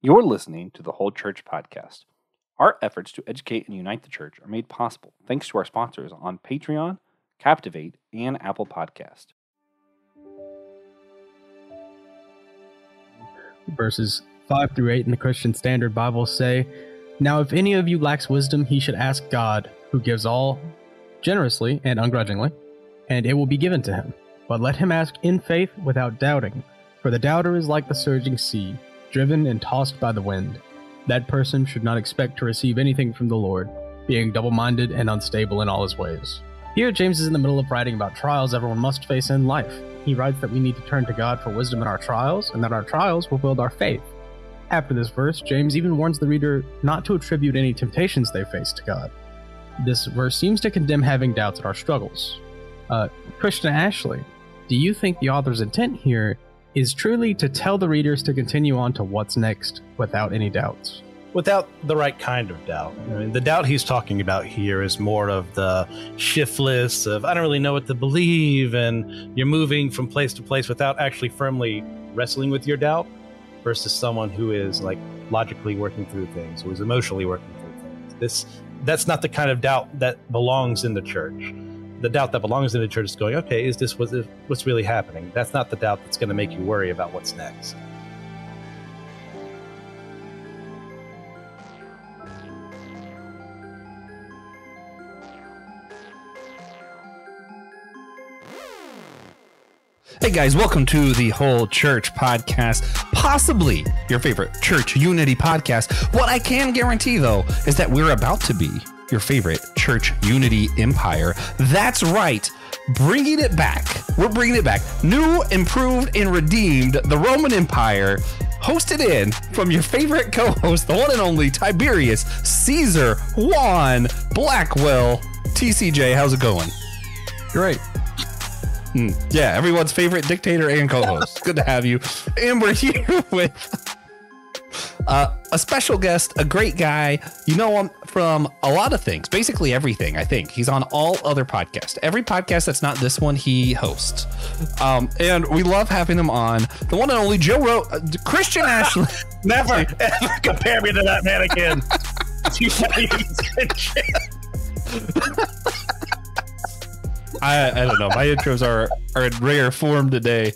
You're listening to the Whole Church Podcast. Our efforts to educate and unite the church are made possible thanks to our sponsors on Patreon, Captivate, and Apple Podcast. Verses 5 through 8 in the Christian Standard Bible say, "Now if any of you lacks wisdom, he should ask God, who gives all generously and ungrudgingly, and it will be given to him. But let him ask in faith without doubting, for the doubter is like the surging sea, driven and tossed by the wind. That person should not expect to receive anything from the Lord, being double-minded and unstable in all his ways." Here, James is in the middle of writing about trials everyone must face in life. He writes that we need to turn to God for wisdom in our trials, and that our trials will build our faith. After this verse, James even warns the reader not to attribute any temptations they face to God. This verse seems to condemn having doubts at our struggles. Christian Ashley, do you think the author's intent here is truly to tell the readers to continue on to what's next without any doubts? Without the right kind of doubt. I mean, the doubt he's talking about here is more of the shiftless of, I don't really know what to believe, and you're moving from place to place without actually firmly wrestling with your doubt, versus someone who is like logically working through things, who is emotionally working through things. That's not the kind of doubt that belongs in the church. The doubt that belongs in the church is going, okay, is this what's really happening? That's not the doubt that's going to make you worry about what's next. Hey guys, welcome to the Whole Church Podcast, possibly your favorite church unity podcast. What I can guarantee, though, is that we're about to be your favorite church unity empire. That's right, bringing it back. We're bringing it back. New, improved, and redeemed, the Roman Empire, hosted in from your favorite co-host, the one and only Tiberius Caesar Juan Blackwell. TCJ, how's it going? Great. Yeah, everyone's favorite dictator and co-host. Good to have you. And we're here with a special guest, a great guy. You know him from a lot of things, basically everything, I think. He's on all other podcasts. Every podcast that's not this one, he hosts. And we love having him on. The one and only Christian Ashley. Never, ever compare me to that man again. I don't know. My intros are in rare form today.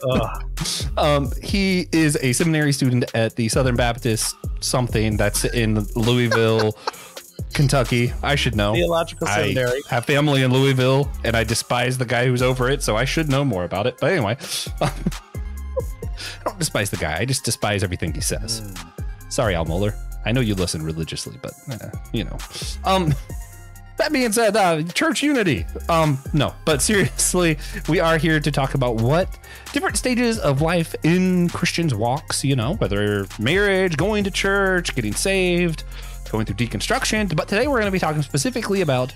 He is a seminary student at the Southern Baptist something that's in Louisville, Kentucky. I should know. Theological Seminary. I have family in Louisville, and I despise the guy who's over it, so I should know more about it. But anyway, I don't despise the guy. I just despise everything he says. Sorry, Al Mohler. I know you listen religiously, but you know. That being said, church unity. No, but seriously, we are here to talk about what different stages of life in Christians' walks, you know, whether marriage, going to church, getting saved, going through deconstruction. But today we're going to be talking specifically about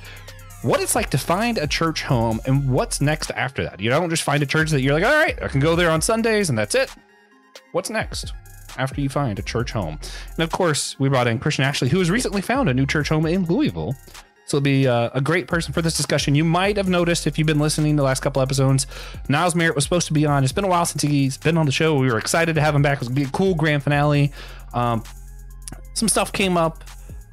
what it's like to find a church home and what's next after that. You don't just find a church that you're like, all right, I can go there on Sundays and that's it. What's next after you find a church home? And of course, we brought in Christian Ashley, who has recently found a new church home in Louisville. So he'll be a great person for this discussion. You might have noticed if you've been listening the last couple episodes, Niles Merritt was supposed to be on. It's been a while since he's been on the show. We were excited to have him back. It was going to be a cool grand finale. Some stuff came up.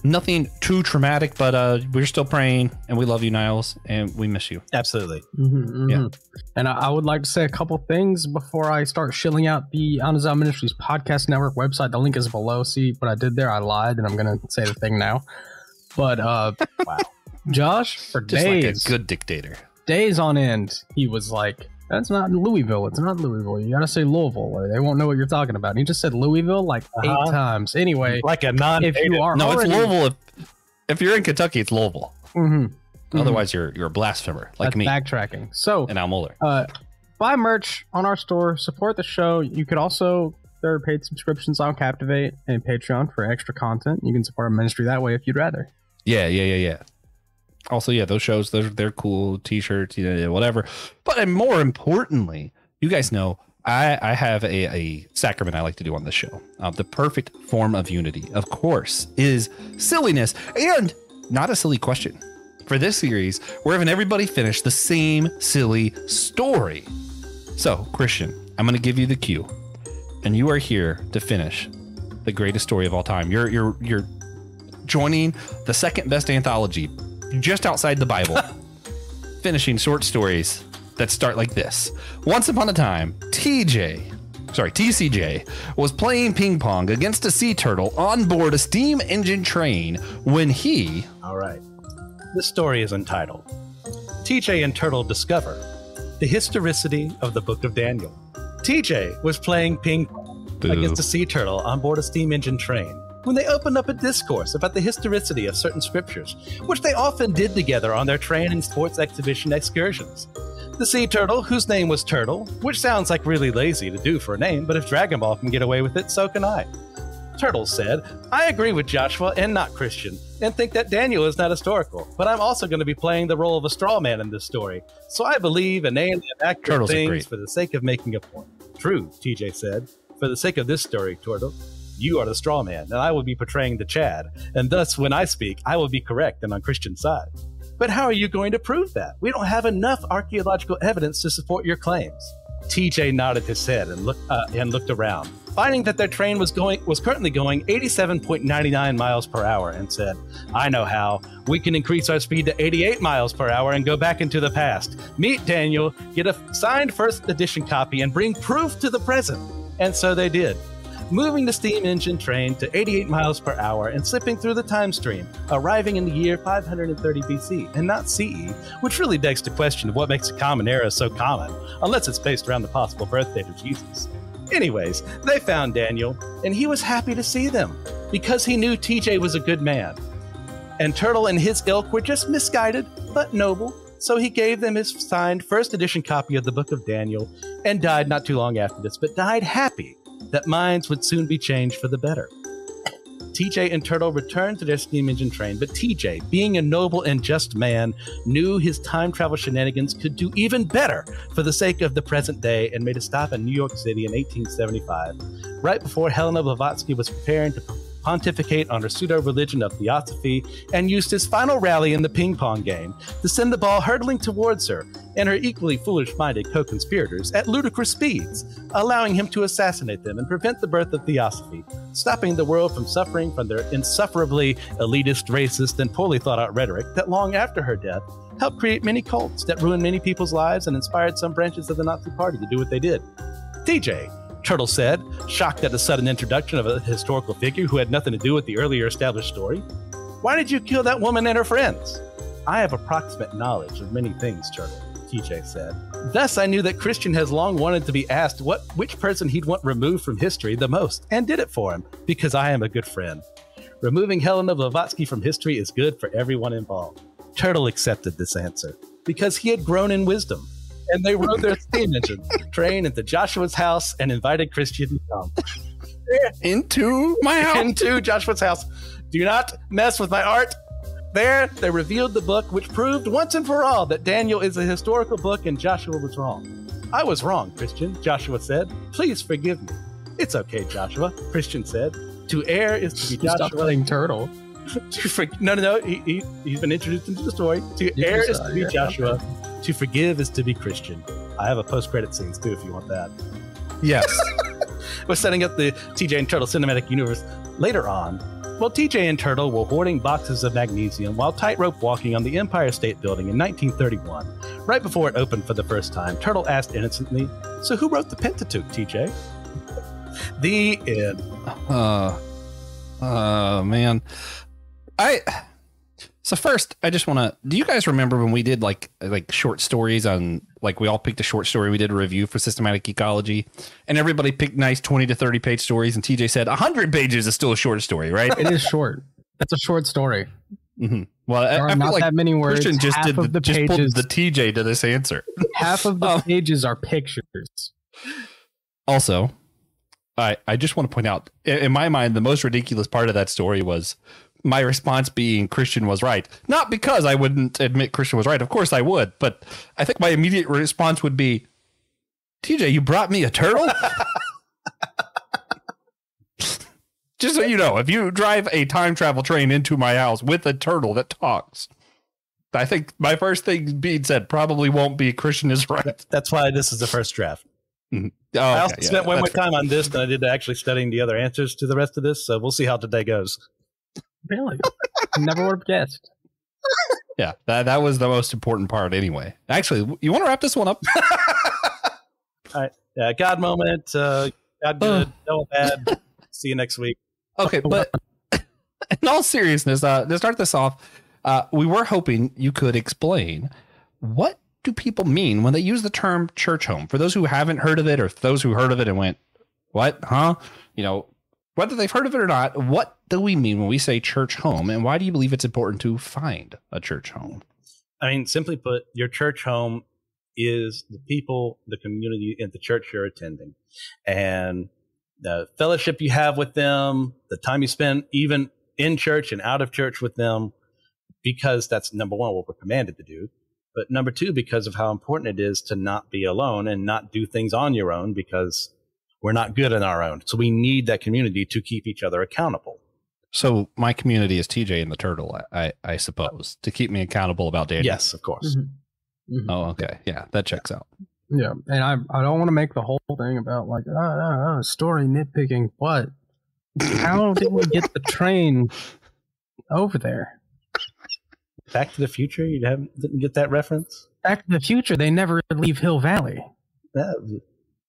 Nothing too traumatic, but we're still praying, and we love you, Niles, and we miss you. Absolutely. Yeah. And I would like to say a couple things before I start shilling out the Anazal Ministries Podcast Network website. The link is below. See what I did there? I lied, and I'm going to say the thing now. But wow, Josh, for just days, like a good dictator, days on end, he was like, "That's not Louisville. It's not Louisville. You gotta say Louisville, or they won't know what you're talking about." And he just said Louisville like 8 times. Anyway, like a non. If you are, it's Louisville. If you're in Kentucky, it's Louisville. Otherwise, you're a blasphemer like that's me. Backtracking. So, and Al Mohler. Buy merch on our store. Support the show. You could also. There are paid subscriptions on Captivate and Patreon for extra content. You can support our ministry that way if you'd rather. Yeah. Also, yeah, those shows, they're cool. T-shirts, you know, whatever. But more importantly, you guys know I have a sacrament I like to do on this show. The perfect form of unity, of course, is silliness. And not a silly question. For this series, we're having everybody finish the same silly story. So, Christian, I'm going to give you the cue. And you are here to finish the greatest story of all time. You're joining the second best anthology, just outside the Bible, finishing short stories that start like this. Once upon a time, TCJ was playing ping pong against a sea turtle on board a steam engine train when he... All right. This story is entitled, TJ and Turtle Discover the Historicity of the Book of Daniel. TJ was playing ping pong against a sea turtle on board a steam engine train when they opened up a discourse about the historicity of certain scriptures, which they often did together on their train and sports exhibition excursions. The sea turtle, whose name was Turtle, which sounds like really lazy to do for a name, but if Dragon Ball can get away with it, so can I. Turtle said, I agree with Joshua and not Christian, and think that Daniel is not historical, but I'm also going to be playing the role of a straw man in this story, so I believe in alien accurate things for the sake of making a point. True, TJ said. For the sake of this story, Turtle, you are the straw man, and I will be portraying the Chad, and thus when I speak, I will be correct and on Christian's side. But how are you going to prove that? We don't have enough archaeological evidence to support your claims. TJ nodded his head and looked around, finding that their train was currently going 87.99 miles per hour, and said, I know how. We can increase our speed to 88 miles per hour and go back into the past. Meet Daniel, get a signed first edition copy, and bring proof to the present. And so they did, moving the steam engine train to 88 miles per hour and slipping through the time stream, arriving in the year 530 BC and not CE, which really begs the question of what makes a common era so common, unless it's based around the possible birth date of Jesus. Anyways, they found Daniel, and he was happy to see them, because he knew TJ was a good man. And Turtle and his ilk were just misguided, but noble, so he gave them his signed first edition copy of the Book of Daniel, and died not too long after this, but died happy that minds would soon be changed for the better. TJ and Turtle returned to their steam engine train, but TJ, being a noble and just man, knew his time travel shenanigans could do even better for the sake of the present day, and made a stop in New York City in 1875, right before Helena Blavatsky was preparing to pontificate on her pseudo-religion of theosophy, and used his final rally in the ping pong game to send the ball hurtling towards her and her equally foolish-minded co-conspirators at ludicrous speeds, allowing him to assassinate them and prevent the birth of theosophy, stopping the world from suffering from their insufferably elitist, racist, and poorly thought-out rhetoric that long after her death helped create many cults that ruined many people's lives and inspired some branches of the Nazi Party to do what they did. TJ, Turtle said, shocked at the sudden introduction of a historical figure who had nothing to do with the earlier established story. Why did you kill that woman and her friends? I have approximate knowledge of many things, Turtle, TJ said. Thus, I knew that Christian has long wanted to be asked which person he'd want removed from history the most, and did it for him, because I am a good friend. Removing Helena Blavatsky from history is good for everyone involved. Turtle accepted this answer, because he had grown in wisdom, and they rode their steam engine train into Joshua's house and invited Christian to come. Into my house? Into Joshua's house. Do not mess with my art. There, they revealed the book, which proved once and for all that Daniel is a historical book and Joshua was wrong. I was wrong, Christian, Joshua said. Please forgive me. It's okay, Joshua, Christian said. To err is to be Joshua. Stop playing Turtle. No. He's been introduced into the story. To err is to be Joshua. To forgive is to be Christian. I have a post-credit scenes too, if you want that. Yes. We're setting up the TJ and Turtle cinematic universe later on. Well, TJ and Turtle were hoarding boxes of magnesium while tightrope walking on the Empire State Building in 1931. Right before it opened for the first time, Turtle asked innocently, "So who wrote the Pentateuch, TJ?" The end. Man. So first, I just want to, do you guys remember when we did like short stories on, like we all picked a short story, we did a review for Systematic Ecology, and everybody picked nice 20 to 30 page stories, and TJ said 100 pages is still a short story, right? It is short. That's a short story. Mm-hmm. Well, there I are not feel like that many words. Christian just half did of the just pages, pulled the TJ to this answer. Half of the pages are pictures. Also, I just want to point out, in my mind, the most ridiculous part of that story was my response being Christian was right. Not because I wouldn't admit Christian was right. Of course I would. But I think my immediate response would be, TJ, you brought me a turtle? Just so you know, if you drive a time travel train into my house with a turtle that talks, I think my first thing being said probably won't be Christian is right. That's why this is the first draft. Oh, I also okay, spent way more that's fair. time on this than I did actually studying the other answers to the rest of this, so we'll see how today goes. Really? Never would have guessed. Yeah, that was the most important part anyway. Actually, you want to wrap this one up? All right. God moment. God good. No bad. See you next week. Okay, but in all seriousness, to start this off, we were hoping you could explain what do people mean when they use the term church home? For those who haven't heard of it, or those who heard of it and went, what, huh? You know, whether they've heard of it or not, what do we mean when we say church home? And why do you believe it's important to find a church home? I mean, simply put, your church home is the people, the community, and the church you're attending. And the fellowship you have with them, the time you spend even in church and out of church with them, because that's number one, what we're commanded to do. But number two, because of how important it is to not be alone and not do things on your own, because we're not good on our own. So we need that community to keep each other accountable. So my community is TJ and the Turtle, I suppose, to keep me accountable about Daniel. Yes, of course. Mm-hmm. Mm-hmm. Oh, okay. Yeah, that checks out. Yeah, and I don't want to make the whole thing about like story nitpicking, but how did we get the train over there? Back to the Future? Didn't get that reference? Back to the Future, they never leave Hill Valley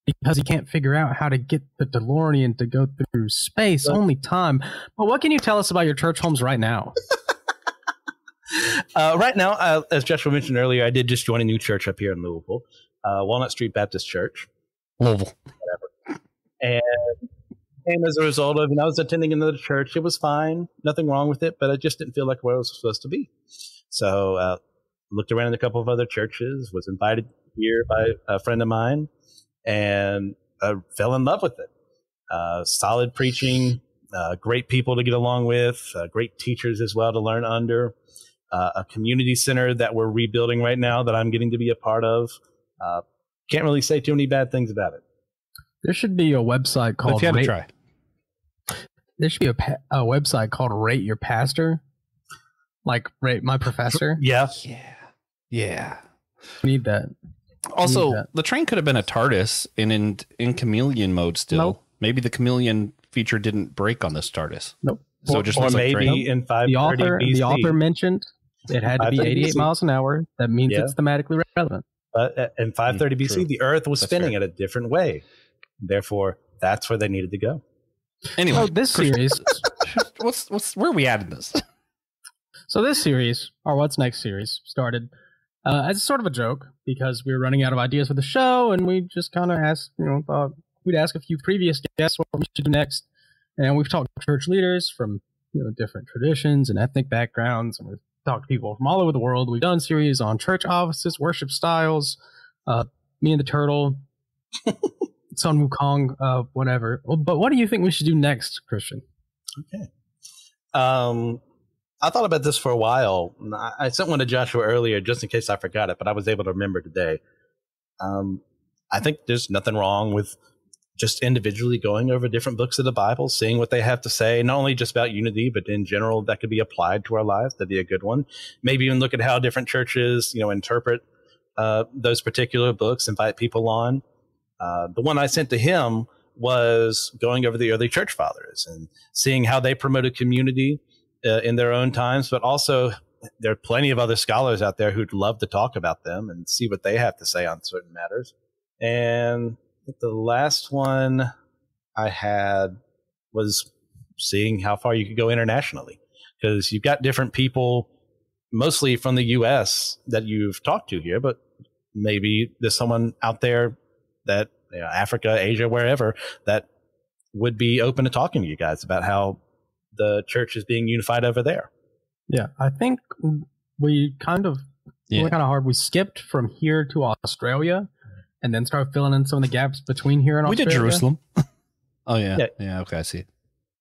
because he can't figure out how to get the DeLorean to go through space. Only time. But what can you tell us about your church homes right now? Right now, as Joshua mentioned earlier, I did just join a new church up here in Louisville, Walnut Street Baptist Church. Louisville. Whatever. And as a result of, I was attending another church. It was fine. Nothing wrong with it, but I just didn't feel like where I was supposed to be. So looked around in a couple of other churches, was invited here by a friend of mine, and fell in love with it. Solid preaching, great people to get along with, great teachers as well to learn under, a community center that we're rebuilding right now that I'm getting to be a part of. Can't really say too many bad things about it. There should be a website called. If you had to try. There should be a website called Rate Your Pastor, like Rate My Professor. Yeah. We need that. Also, the train could have been a TARDIS in chameleon mode still. Nope. Maybe the chameleon feature didn't break on this TARDIS. Nope. So it just or looks like maybe train. in 530 BC. The author mentioned it had to be 88 BC. miles an hour. That means it's thematically relevant. But in 530 BC, True. the Earth was That's spinning fair. in a different way. Therefore, that's where they needed to go. Anyway, So this series, where are we at in this? this series, or What's Next series, started as sort of a joke because we were running out of ideas for the show, and we just kind of asked, thought we'd ask a few previous guests what we should do next, and we've talked to church leaders from different traditions and ethnic backgrounds, and we've talked to people from all over the world. We've done series on church offices, worship styles, me and the Turtle. Sun Wukong, whatever. But what do you think we should do next, Christian? Okay. I thought about this for a while. I sent one to Joshua earlier just in case I forgot it, but I was able to remember today. I think there's nothing wrong with just individually going over different books of the Bible, seeing what they have to say, not only just about unity, but in general that could be applied to our lives. That'd be a good one. Maybe even look at how different churches, interpret those particular books, invite people on. The one I sent to him was going over the early church fathers and seeing how they promoted community in their own times, but also there are plenty of other scholars out there who'd love to talk about them and see what they have to say on certain matters. And I think the last one I had was seeing how far you could go internationally, because you've got different people, mostly from the U.S. that you've talked to here, but maybe there's someone out there that Africa, Asia, wherever, that would be open to talking to you guys about how the church is being unified over there. Yeah, I think we kind of went kind of hard. We skipped from here to Australia and then started filling in some of the gaps between here and Australia. We did Jerusalem. Oh, yeah. Yeah, okay, I see.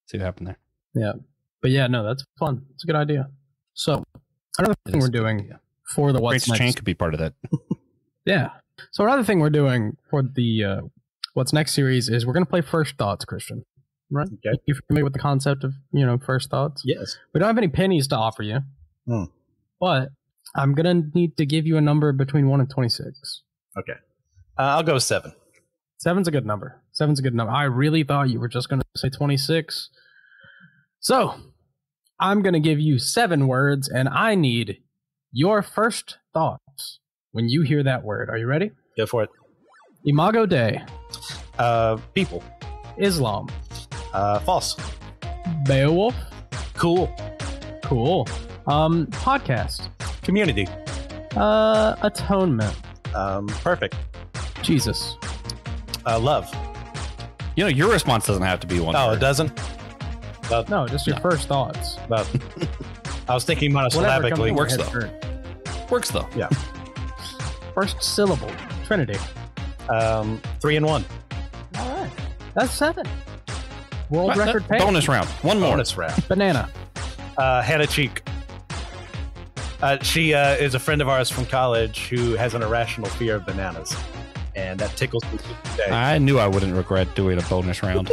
See what happened there. Yeah. But yeah, no, that's fun. It's a good idea. So another thing we're doing for the What's Next... Chain could be part of that. Yeah. So another thing we're doing for the What's Next series is we're going to play First Thoughts, Christian. Right? Okay. You familiar with the concept of, First Thoughts? Yes. We don't have any pennies to offer you, but I'm going to need to give you a number between 1 and 26. Okay. I'll go 7. 7's a good number. 7's a good number. I really thought you were just going to say 26. So, I'm going to give you 7 words, and I need your first thoughts when you hear that word. Are you ready? Go for it. Imago Dei. People. Islam. False. Beowulf. Cool. Podcast. Community. Atonement. Perfect. Jesus. Love. You know, your response doesn't have to be one. Oh, word. it doesn't? No, just your first thoughts. I was thinking monosyllabically. Works though. Works though. Yeah. First syllable. Trinity. 3 and 1. All right. That's 7. World record pace. Bonus round. One more. Bonus round. Banana. Hannah Cheek. She is a friend of ours from college who has an irrational fear of bananas. And that tickles me today. I knew I wouldn't regret doing a bonus round.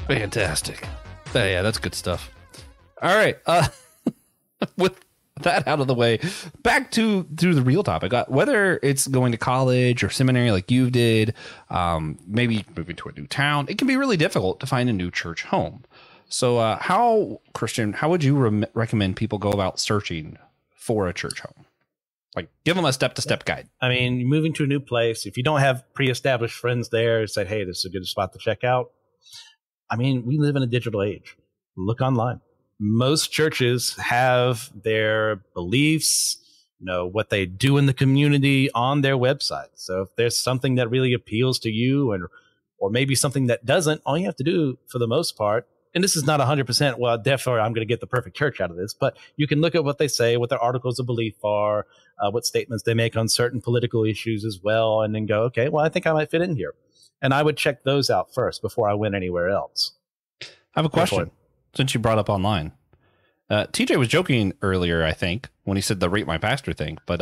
Fantastic. Yeah, that's good stuff. All right. With that out of the way, back to the real topic. Whether it's going to college or seminary like you did, maybe moving to a new town, it can be really difficult to find a new church home. So Christian, how would you recommend people go about searching for a church home? Like, give them a step-to-step guide. I mean, moving to a new place, if you don't have pre-established friends there, say, hey, this is a good spot to check out. I mean, we live in a digital age. Look online. Most churches have their beliefs, what they do in the community on their website. So if there's something that really appeals to you or maybe something that doesn't, all you have to do for the most part, and this is not 100%, well, therefore I'm going to get the perfect church out of this, but you can look at what they say, what their articles of belief are, what statements they make on certain political issues as well, and then go, okay, well, I think I might fit in here. And I would check those out first before I went anywhere else. I have a question since you brought up online. TJ was joking earlier, I think, when he said the rate my pastor thing, but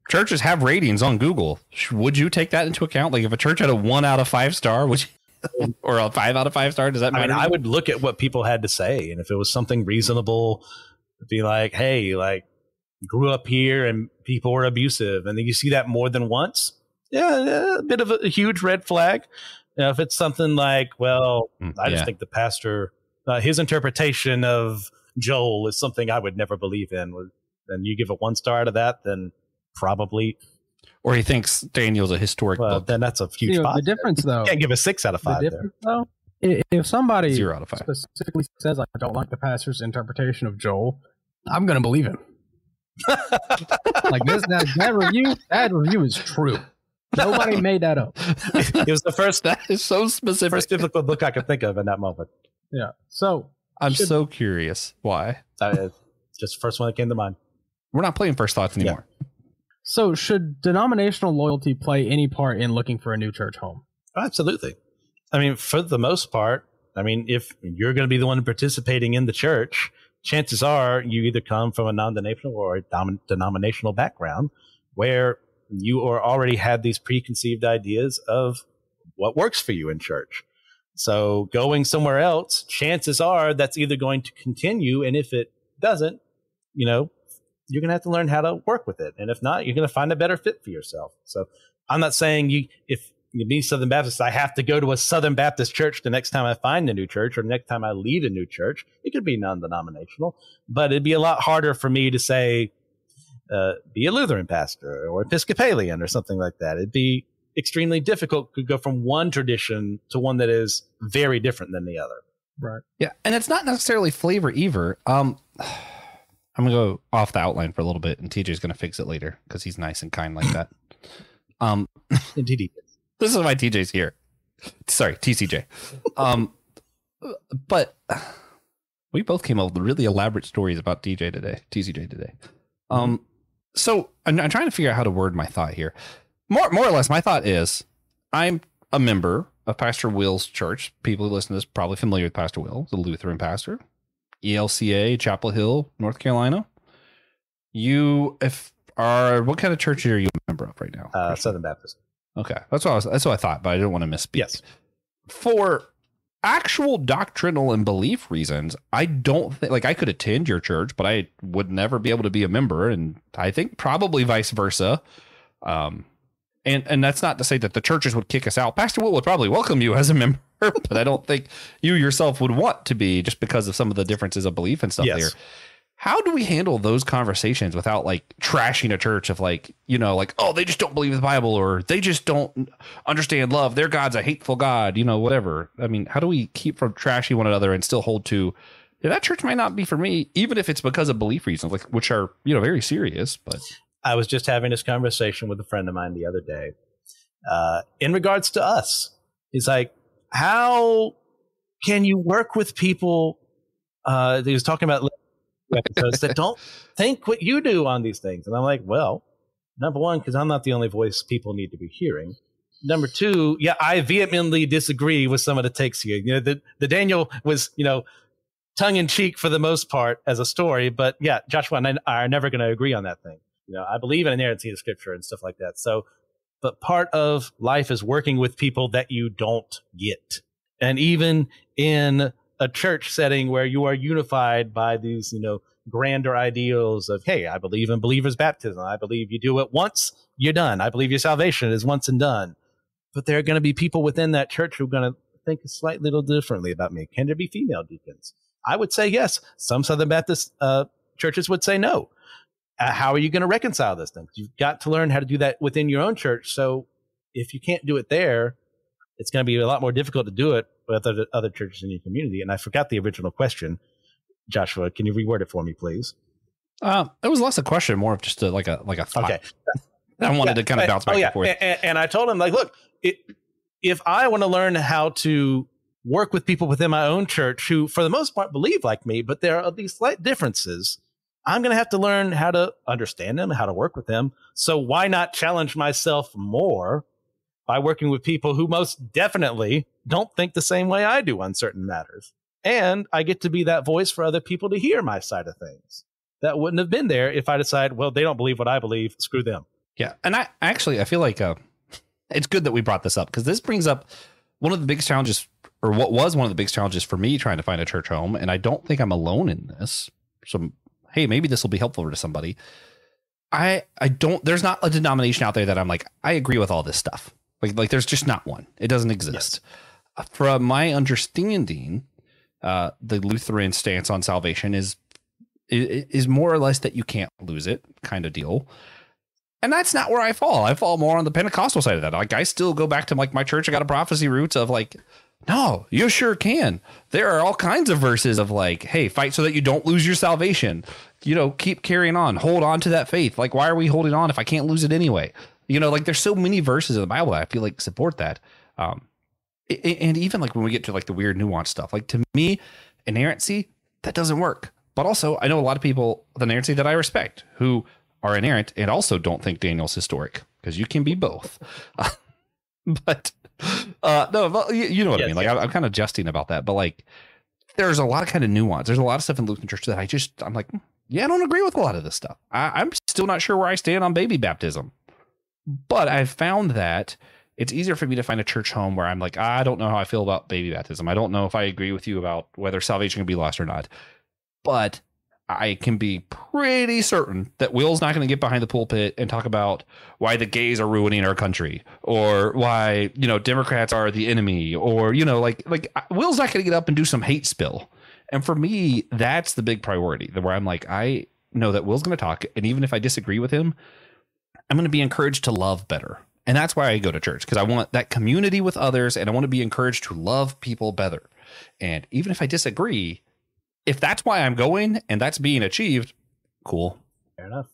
churches have ratings on Google. Would you take that into account? Like if a church had a 1 out of 5 star, would you, or a 5 out of 5 star, does that matter? I mean, I would look at what people had to say, and if it was something reasonable, be like, hey, like grew up here and people were abusive, and then you see that more than once. Yeah, a bit of a huge red flag. If it's something like, well, I just think the pastor, his interpretation of Joel is something I would never believe in, and you give a 1 star out of that, then probably. Or he thinks Daniel's a historic book. Then that's a huge positive. The difference, though. You can't give a 6 out of 5 there. Though, if somebody 0 out of 5 specifically says, I don't like the pastor's interpretation of Joel, I'm going to believe him. Like that review is true. Nobody made that up. It was the first. That is so specific. First biblical book I could think of in that moment. Yeah. So I'm so curious why. Just the first one that came to mind. We're not playing first thoughts anymore. Yeah. So should denominational loyalty play any part in looking for a new church home? Absolutely. I mean, for the most part, I mean, if you're going to be the one participating in the church, chances are you either come from a non-denominational or a denominational background where you already had these preconceived ideas of what works for you in church. So going somewhere else, chances are that's either going to continue. And if it doesn't, you're going to have to learn how to work with it. And if not, you're going to find a better fit for yourself. So I'm not saying if you be Southern Baptist, I have to go to a Southern Baptist church the next time I find a new church or the next time I lead a new church. It could be non-denominational, but it'd be a lot harder for me to say, be a Lutheran pastor or Episcopalian or something like that. It'd be extremely difficult to go from one tradition to one that is very different than the other. Right. Yeah. And it's not necessarily flavor either. I'm going to go off the outline for a little bit, and TJ's going to fix it later because he's nice and kind like that. Indeed. This is why TJ's here. Sorry, TCJ. But we both came up with really elaborate stories about TCJ today. So I'm trying to figure out how to word my thought here. More or less, my thought is I'm a member of Pastor Will's church. People who listen to this are probably familiar with Pastor Will, the Lutheran pastor. ELCA, Chapel Hill, North Carolina. What kind of church are you a member of right now? Southern Baptist. Okay, that's what I thought, but I didn't want to misspeak. Yes. For actual doctrinal and belief reasons, I don't think I could attend your church, but I would never be able to be a member, and I think probably vice versa. And that's not to say that the churches would kick us out. Pastor Will would probably welcome you as a member, but I don't think you yourself would want to be, just because of some of the differences of belief and stuff there. How do we handle those conversations without like trashing a church of like, you know, like, oh, they just don't believe the Bible, or they just don't understand love. Their God's a hateful God, you know, whatever. I mean, how do we keep from trashing one another and still hold to, yeah, that church might not be for me, even if it's because of belief reasons, like, which are, you know, very serious. But I was just having this conversation with a friend of mine the other day in regards to us. He's like, how can you work with people? He was talking about episodes that don't think what you do on these things. And I'm like, well, number one, because I'm not the only voice people need to be hearing. Number two, yeah, I vehemently disagree with some of the takes here. You know, the Daniel was, you know, tongue in cheek for the most part as a story, but yeah, Joshua and I are never going to agree on that thing. You know, I believe in inerrancy of scripture and stuff like that. So, but part of life is working with people that you don't get. And even in a church setting where you are unified by these, you know, grander ideals of, hey, I believe in believers' baptism. I believe you do it once, you're done. I believe your salvation is once and done. But there are going to be people within that church who are going to think slightly little differently about me. Can there be female deacons? I would say yes. Some Southern Baptist churches would say no. How are you going to reconcile those things? You've got to learn how to do that within your own church. So if you can't do it there, it's going to be a lot more difficult to do it with other churches in your community. And I forgot the original question. Joshua, can you reword it for me, please? It was less a question, more of just like a thought. Okay. I wanted to kind of bounce back and forth. And I told him, like, look, if I want to learn how to work with people within my own church who, for the most part, believe like me, but there are these slight differences, I'm going to have to learn how to understand them, how to work with them. So why not challenge myself more by working with people who most definitely don't think the same way I do on certain matters? And I get to be that voice for other people to hear my side of things. That wouldn't have been there if I decide, well, they don't believe what I believe. Screw them. Yeah. And I feel like it's good that we brought this up, because this brings up one of the biggest challenges, or what was one of the biggest challenges for me trying to find a church home. And I don't think I'm alone in this. So, hey, maybe this will be helpful to somebody. There's not a denomination out there that I'm like, I agree with all this stuff. Like there's just not one. It doesn't exist. Yes. From my understanding, the Lutheran stance on salvation is more or less that you can't lose it kind of deal. And that's not where I fall. I fall more on the Pentecostal side of that. Like, I still go back to like my church. I got a prophecy roots of like, no, you sure can. There are all kinds of verses of like, hey, fight so that you don't lose your salvation. You know, keep carrying on. Hold on to that faith. Like, why are we holding on if I can't lose it anyway? You know, like there's so many verses in the Bible that I feel like support that. And even like when we get to like the weird nuanced stuff, like to me, inerrancy, that doesn't work. But also, I know a lot of people with inerrancy that I respect who are inerrant and also don't think Daniel's historic, because you can be both. But no, you know what I mean? Like, I'm kind of jesting about that, but like, there's a lot of kind of nuance. There's a lot of stuff in Lutheran church that I'm like, yeah, I don't agree with a lot of this stuff. I'm still not sure where I stand on baby baptism, but I've found that it's easier for me to find a church home where I'm like, I don't know how I feel about baby baptism. I don't know if I agree with you about whether salvation can be lost or not, but I can be pretty certain that Will's not going to get behind the pulpit and talk about why the gays are ruining our country, or why, you know, Democrats are the enemy, or, you know, like Will's not going to get up and do some hate spill. And for me, that's the big priority, where I'm like, I know that Will's going to talk, and even if I disagree with him, I'm going to be encouraged to love better. And that's why I go to church, because I want that community with others, and I want to be encouraged to love people better. And even if I disagree, if that's why I'm going and that's being achieved, cool. Fair enough.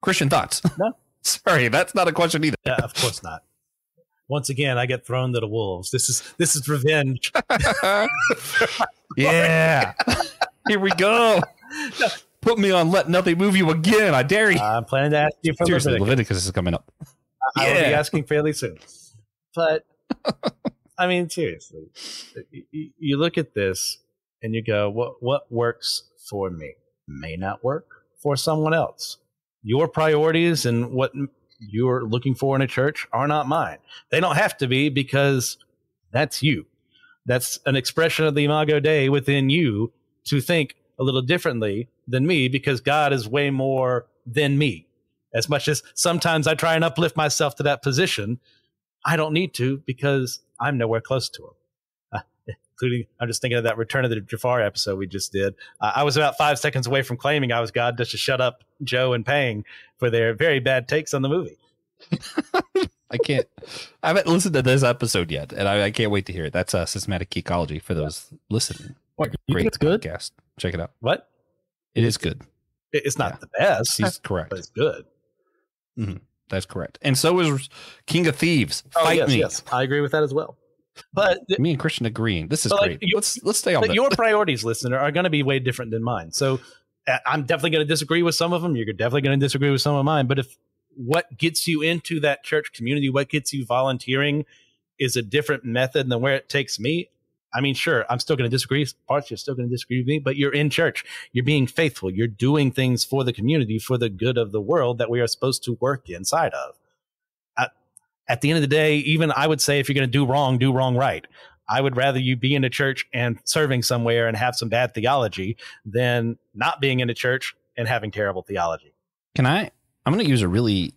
Christian thoughts? No. Sorry, that's not a question either. Yeah, of course not. Once again, I get thrown to the wolves. This is revenge. Yeah. Here we go. Put me on Let Nothing Move You Again. I dare you. I'm planning to ask you for Seriously, Leviticus is coming up. I will be asking fairly soon. But, I mean, seriously, you look at this and you go, what works for me may not work for someone else. Your priorities and what you're looking for in a church are not mine. They don't have to be, because that's you. That's an expression of the Imago Dei within you to think a little differently than me, because God is way more than me. As much as sometimes I try and uplift myself to that position, I don't need to because I'm nowhere close to him. Including, I'm just thinking of that Return of the Jafar episode we just did. I was about 5 seconds away from claiming I was God just to shut up Joe and Pang for their very bad takes on the movie. I haven't listened to this episode yet, and I can't wait to hear it. That's Systematic Geekology for those listening. What, you Great think it's good? podcast. Check it out. What? It is good. It's not the best. He's correct. But it's good. Mm-hmm. That's correct. And so is King of Thieves. Fight me. Yes, I agree with that as well. But me and Christian agreeing. This is great. Let's stay on that. Your priorities, listener, are going to be way different than mine. So I'm definitely going to disagree with some of them. You're definitely going to disagree with some of mine. But if what gets you into that church community, what gets you volunteering is a different method than where it takes me, I mean, sure, I'm still going to disagree. Parts, you're still going to disagree with me, but you're in church. You're being faithful. You're doing things for the community, for the good of the world that we are supposed to work inside of. At the end of the day, even I would say if you're going to do wrong right. I would rather you be in a church and serving somewhere and have some bad theology than not being in a church and having terrible theology. I'm going to use a really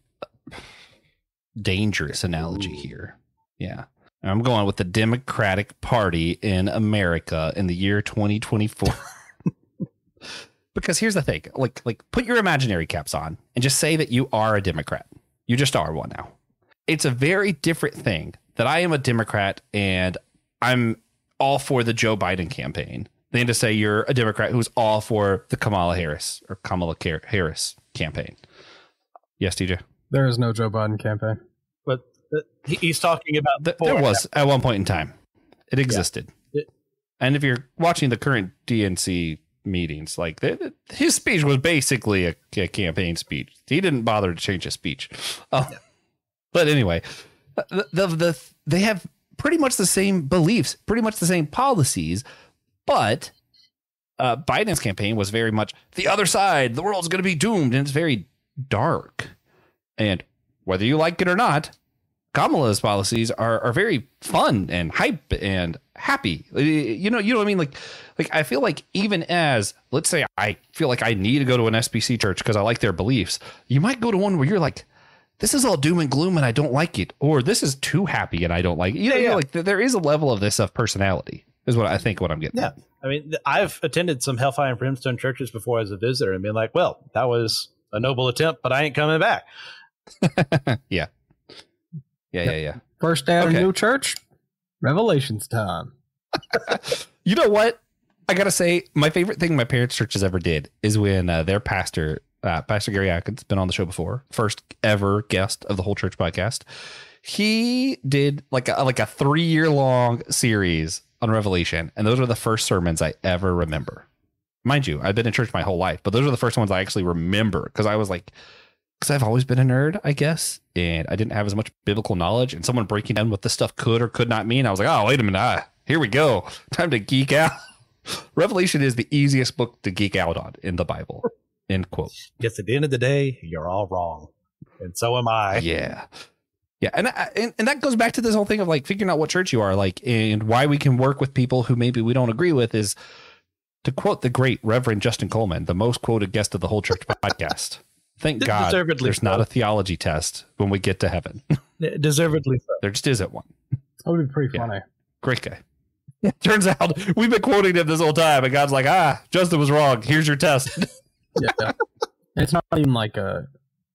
dangerous analogy here. Yeah. I'm going with the Democratic Party in America in the year 2024. Because here's the thing, like put your imaginary caps on and just say that you are a Democrat. You just are one now. It's a very different thing that I am a Democrat and I'm all for the Joe Biden campaign than to say you're a Democrat who's all for the Kamala Harris campaign. Yes, TJ? There is no Joe Biden campaign. But he's talking about... There was at one point in time. It existed. Yeah. And if you're watching the current DNC meetings, like his speech was basically a campaign speech. He didn't bother to change his speech. But anyway, they have pretty much the same beliefs, pretty much the same policies, but Biden's campaign was very much the other side. The world's going to be doomed, and it's very dark. And whether you like it or not, Kamala's policies are very fun and hype and happy. You know what I mean? Like I feel like even as, let's say I feel like I need to go to an SBC church because I like their beliefs, you might go to one where you're like, this is all doom and gloom and I don't like it. Or this is too happy and I don't like it. You know, like there is a level of this of personality is what I think what I'm getting at. I mean, I've attended some Hellfire and Brimstone churches before as a visitor and been like, well, that was a noble attempt, but I ain't coming back. Yeah. First day at a new church, Revelations time. You know what? I got to say, my favorite thing my parents' churches ever did is when their pastor, Pastor Gary Atkins, been on the show before, first ever guest of the Whole Church podcast. He did like a 3-year long series on Revelation, and those are the first sermons I ever remember. Mind you, I've been in church my whole life, but those are the first ones I actually remember because I've always been a nerd, I guess, and I didn't have as much biblical knowledge, and someone breaking down what this stuff could or could not mean, I was like, oh, wait a minute, here we go. Time to geek out. Revelation is the easiest book to geek out on in the Bible. End quote. Yes, at the end of the day, you're all wrong. And so am I. Yeah. Yeah. And that goes back to this whole thing of like figuring out what church you are like and why we can work with people who maybe we don't agree with is to quote the great Reverend Justin Coleman, the most quoted guest of the Whole Church podcast. Thank God there's not a theology test when we get to heaven. Deservedly so. There just isn't one. That would be pretty funny. Great guy. Turns out we've been quoting him this whole time, and God's like, Justin was wrong. Here's your test. Yeah. It's not even like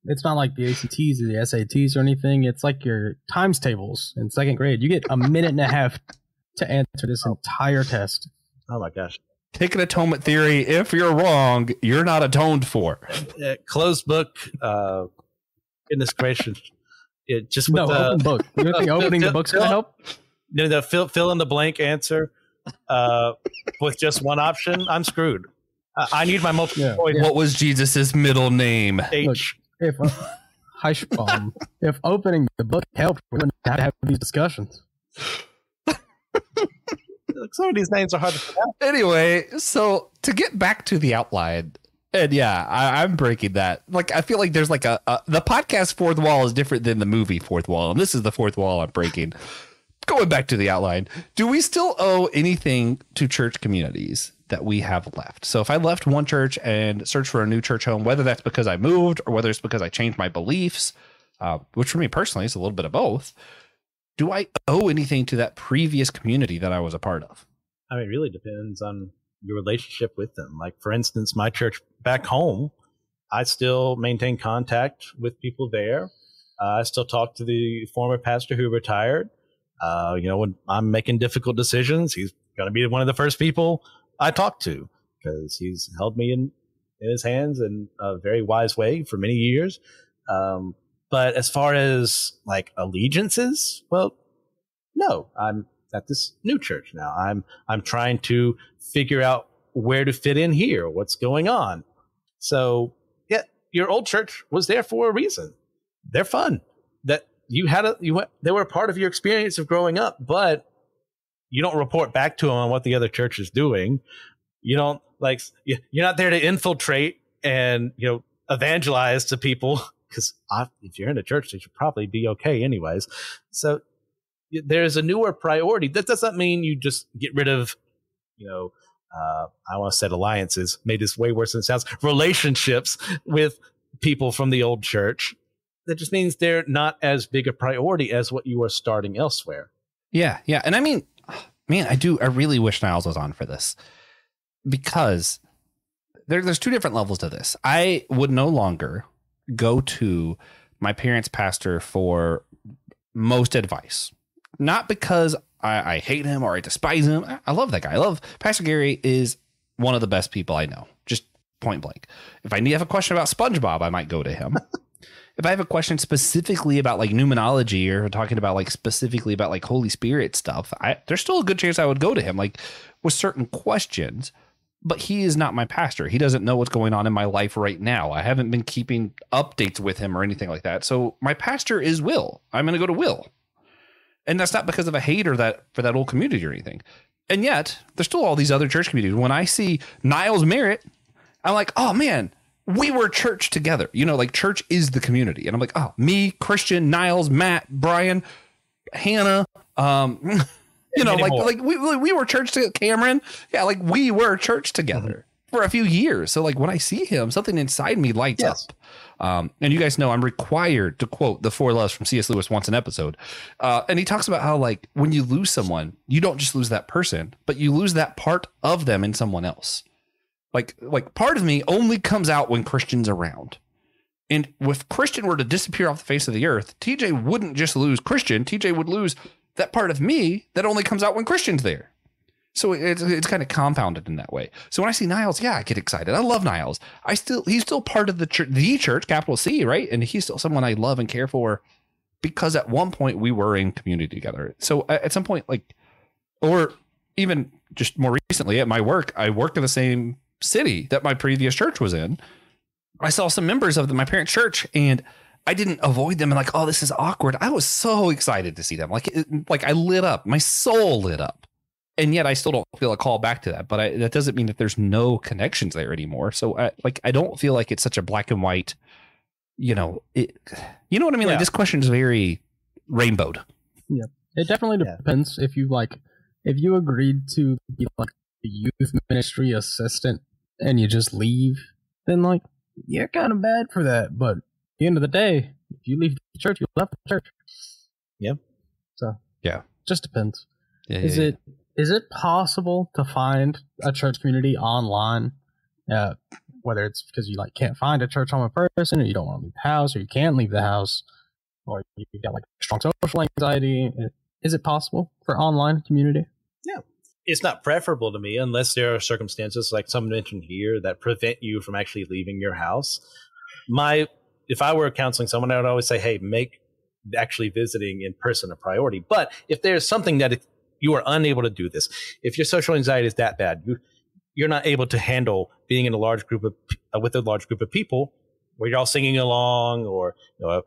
it's not like the ACTs or the SATs or anything. It's like your times tables in second grade. You get a minute and a half to answer this entire test. Oh my gosh. Take an atonement theory. If you're wrong, you're not atoned for. Closed book. Goodness gracious. Just with open book. You don't think opening the book's going to help? Fill in the blank answer with just one option. I'm screwed. I need my multiple choice. What was Jesus's middle name? H. Look, if opening the book helped, we wouldn't have to have these discussions. Some of these names are hard to pronounce. Anyway, so to get back to the outline, and I'm breaking that. Like, I feel like there's like the podcast fourth wall is different than the movie fourth wall, and this is the fourth wall I'm breaking. Going back to the outline, do we still owe anything to church communities that we have left. So if I left one church and searched for a new church home, whether that's because I moved or whether it's because I changed my beliefs, which for me personally is a little bit of both, do I owe anything to that previous community that I was a part of? I mean, it really depends on your relationship with them. Like, for instance, my church back home, I still maintain contact with people there. I still talk to the former pastor who retired. When I'm making difficult decisions, he's going to be one of the first people I talk to because he's held me in his hands in a very wise way for many years. But as far as like allegiances, well, no, I'm at this new church now. I'm trying to figure out where to fit in here, what's going on. So yeah, your old church was there for a reason. They're fun. That they were a part of your experience of growing up, but you don't report back to them on what the other church is doing. You don't you're not there to infiltrate and evangelize to people, because if you're in a church, they should probably be okay anyways. So there's a newer priority. That doesn't mean you just get rid of, I want to say alliances, made this way worse than it sounds, relationships with people from the old church. That just means they're not as big a priority as what you are starting elsewhere. Yeah. And I mean, man, I really wish Niles was on for this, because there's two different levels to this. I would no longer go to my parents' pastor for most advice. Not because I hate him or I despise him. I love that guy. I love Pastor Gary is one of the best people I know, just point blank. If I have a question about SpongeBob, I might go to him. If I have a question specifically about like numerology or talking about like specifically about like Holy Spirit stuff, there's still a good chance I would go to him like with certain questions, but he is not my pastor. He doesn't know what's going on in my life right now. I haven't been keeping updates with him or anything like that. So my pastor is Will. I'm going to go to Will. And that's not because of a hate or for that old community or anything. And yet there's still all these other church communities. When I see Niles Merritt, I'm like, oh man, we were church together. Like church is the community. And I'm like, oh, me, Christian, Niles, Matt, Brian, Hannah, like we were church together. Cameron. Yeah. Like we were church together for a few years. So like when I see him, something inside me lights up. And you guys know I'm required to quote the 4 loves from C.S. Lewis once an episode. And he talks about how like when you lose someone, you don't just lose that person, but you lose that part of them in someone else. Like part of me only comes out when Christian's around. And if Christian were to disappear off the face of the earth, TJ wouldn't just lose Christian. TJ would lose that part of me that only comes out when Christian's there. So it's kind of compounded in that way. So when I see Niles, yeah, I get excited. I love Niles. He's still part of the church, capital C, right? And he's still someone I love and care for because at one point we were in community together. So at some point, or even just more recently at my work, I worked in the same city that my previous church was in. I saw some members of my parents' church and I didn't avoid them and like, oh, this is awkward. I was so excited to see them. Like I lit up, my soul lit up. And yet I still don't feel a call back to that, but that doesn't mean that there's no connections there anymore. So I don't feel like it's such a black and white, you know what I mean? Yeah. Like this question is very rainbowed. Yeah, it definitely depends. If you agreed to be like a youth ministry assistant and you just leave, then like you're kind of bad for that. But at the end of the day, if you leave the church, you left the church. Yep. So yeah, just depends. Yeah, Is it possible to find a church community online? Whether it's because you like can't find a church home in person, or you don't want to leave the house, or you can't leave the house, or you've got like strong social anxiety. Is it possible for online community? Yeah. It's not preferable to me unless there are circumstances like some mentioned here that prevent you from actually leaving your house. If I were counseling someone, I would always say, hey, make actually visiting in person a priority. But if there's something that you are unable to do this, if your social anxiety is that bad, you're not able to handle being in a large group with a large group of people where you're all singing along, or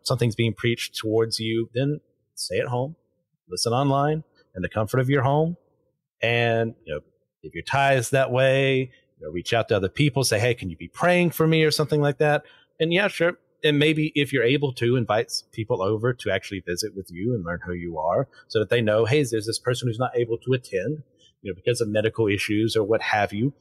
something's being preached towards you, then stay at home, listen online in the comfort of your home. And if your tie is that way, reach out to other people, say, hey, can you be praying for me or something like that? And yeah, sure. And maybe if you're able to, invite people over to actually visit with you and learn who you are, so that they know, hey, there's this person who's not able to attend, because of medical issues or what have you.